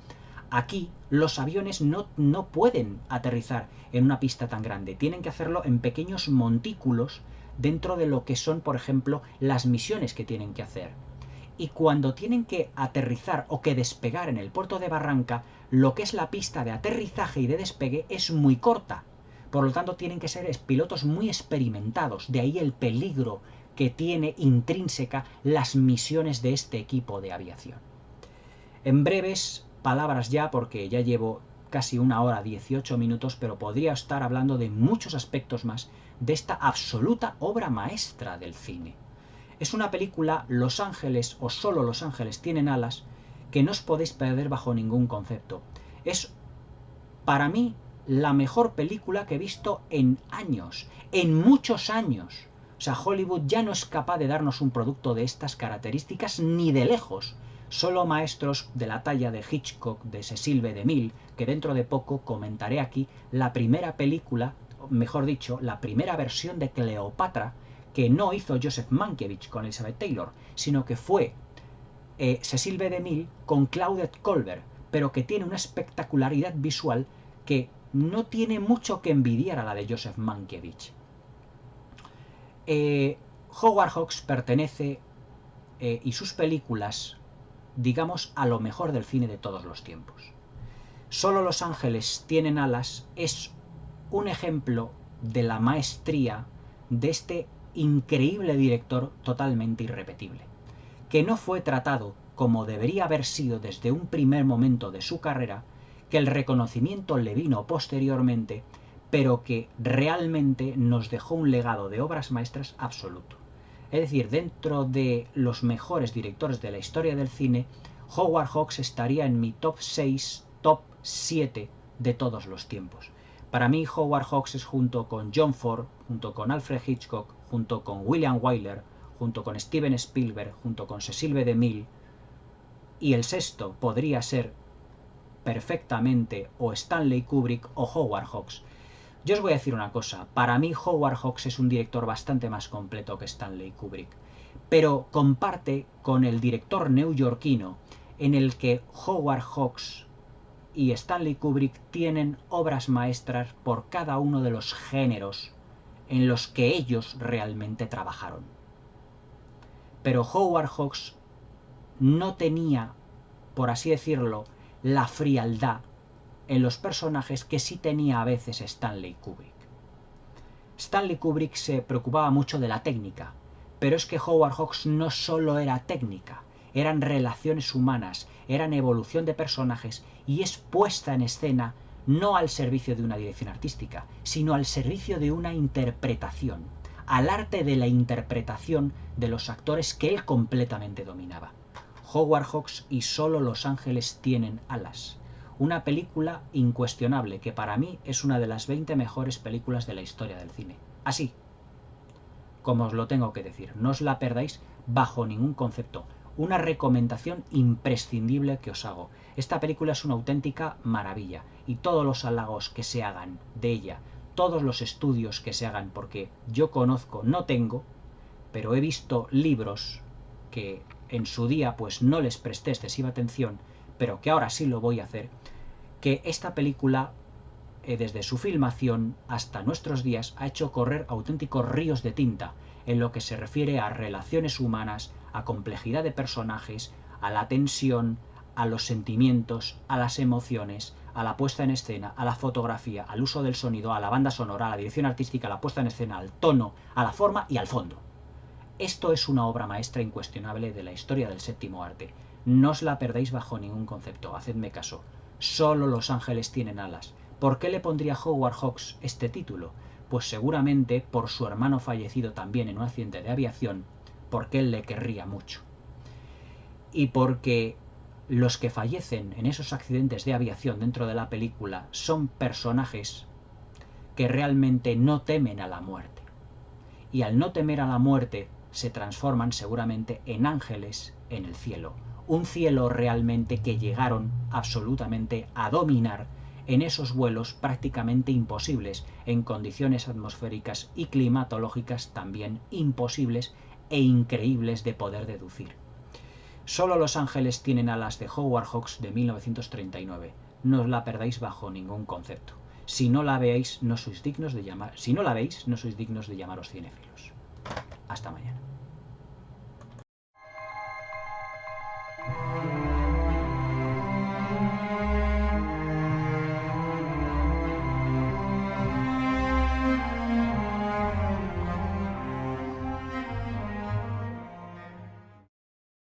Aquí los aviones no pueden aterrizar en una pista tan grande, tienen que hacerlo en pequeños montículos dentro de lo que son, por ejemplo, las misiones que tienen que hacer. Y cuando tienen que aterrizar o que despegar en el puerto de Barranca, lo que es la pista de aterrizaje y de despegue es muy corta. Por lo tanto, tienen que ser pilotos muy experimentados, de ahí el peligro que tiene intrínseca las misiones de este equipo de aviación. En breves palabras ya, porque ya llevo casi 1 hora 18 minutos, pero podría estar hablando de muchos aspectos más de esta absoluta obra maestra del cine. Es una película, Los Ángeles o Solo Los Ángeles tienen alas, que no os podéis perder bajo ningún concepto. Es, para mí, la mejor película que he visto en años, en muchos años. O sea, Hollywood ya no es capaz de darnos un producto de estas características ni de lejos. Solo maestros de la talla de Hitchcock, de Cecil B. DeMille, que dentro de poco comentaré aquí la primera película, mejor dicho, la primera versión de Cleopatra, que no hizo Joseph Mankiewicz con Elizabeth Taylor, sino que fue Cecil B. DeMille con Claudette Colbert, pero que tiene una espectacularidad visual que no tiene mucho que envidiar a la de Joseph Mankiewicz. Howard Hawks pertenece y sus películas, digamos, a lo mejor del cine de todos los tiempos. Solo Los Ángeles tienen alas es un ejemplo de la maestría de este increíble director totalmente irrepetible, que no fue tratado como debería haber sido desde un primer momento de su carrera, que el reconocimiento le vino posteriormente, pero que realmente nos dejó un legado de obras maestras absoluto. Es decir, dentro de los mejores directores de la historia del cine, Howard Hawks estaría en mi top 6, top 7 de todos los tiempos. Para mí, Howard Hawks es, junto con John Ford, junto con Alfred Hitchcock, junto con William Wyler, junto con Steven Spielberg, junto con Cecil B. DeMille, y el sexto podría ser perfectamente o Stanley Kubrick o Howard Hawks. Yo os voy a decir una cosa, para mí Howard Hawks es un director bastante más completo que Stanley Kubrick, pero comparte con el director neoyorquino en el que Howard Hawks y Stanley Kubrick tienen obras maestras por cada uno de los géneros en los que ellos realmente trabajaron. Pero Howard Hawks no tenía, por así decirlo, la frialdad en los personajes que sí tenía a veces Stanley Kubrick. Stanley Kubrick se preocupaba mucho de la técnica, pero es que Howard Hawks no solo era técnica, eran relaciones humanas, eran evolución de personajes y es puesta en escena no al servicio de una dirección artística, sino al servicio de una interpretación, al arte de la interpretación de los actores que él completamente dominaba. Howard Hawks y Solo los ángeles tienen alas. Una película incuestionable que para mí es una de las 20 mejores películas de la historia del cine. Así, como os lo tengo que decir, no os la perdáis bajo ningún concepto. Una recomendación imprescindible que os hago. Esta película es una auténtica maravilla y todos los halagos que se hagan de ella, todos los estudios que se hagan, porque yo conozco, no tengo, pero he visto libros que en su día pues no les presté excesiva atención, pero que ahora sí lo voy a hacer, que esta película, desde su filmación hasta nuestros días, ha hecho correr auténticos ríos de tinta en lo que se refiere a relaciones humanas, a complejidad de personajes, a la tensión, a los sentimientos, a las emociones, a la puesta en escena, a la fotografía, al uso del sonido, a la banda sonora, a la dirección artística, a la puesta en escena, al tono, a la forma y al fondo. Esto es una obra maestra incuestionable de la historia del séptimo arte. No os la perdáis bajo ningún concepto, hacedme caso. Solo los ángeles tienen alas. ¿Por qué le pondría Howard Hawks este título? Pues seguramente por su hermano fallecido también en un accidente de aviación, porque él le querría mucho. Y porque los que fallecen en esos accidentes de aviación dentro de la película son personajes que realmente no temen a la muerte. Y al no temer a la muerte, se transforman seguramente en ángeles en el cielo. Un cielo realmente que llegaron absolutamente a dominar en esos vuelos prácticamente imposibles, en condiciones atmosféricas y climatológicas también imposibles e increíbles de poder deducir. Solo los ángeles tienen alas, de Howard Hawks, de 1939. No os la perdáis bajo ningún concepto. Si no la veis, no sois dignos de llamaros cinéfilos. Hasta mañana.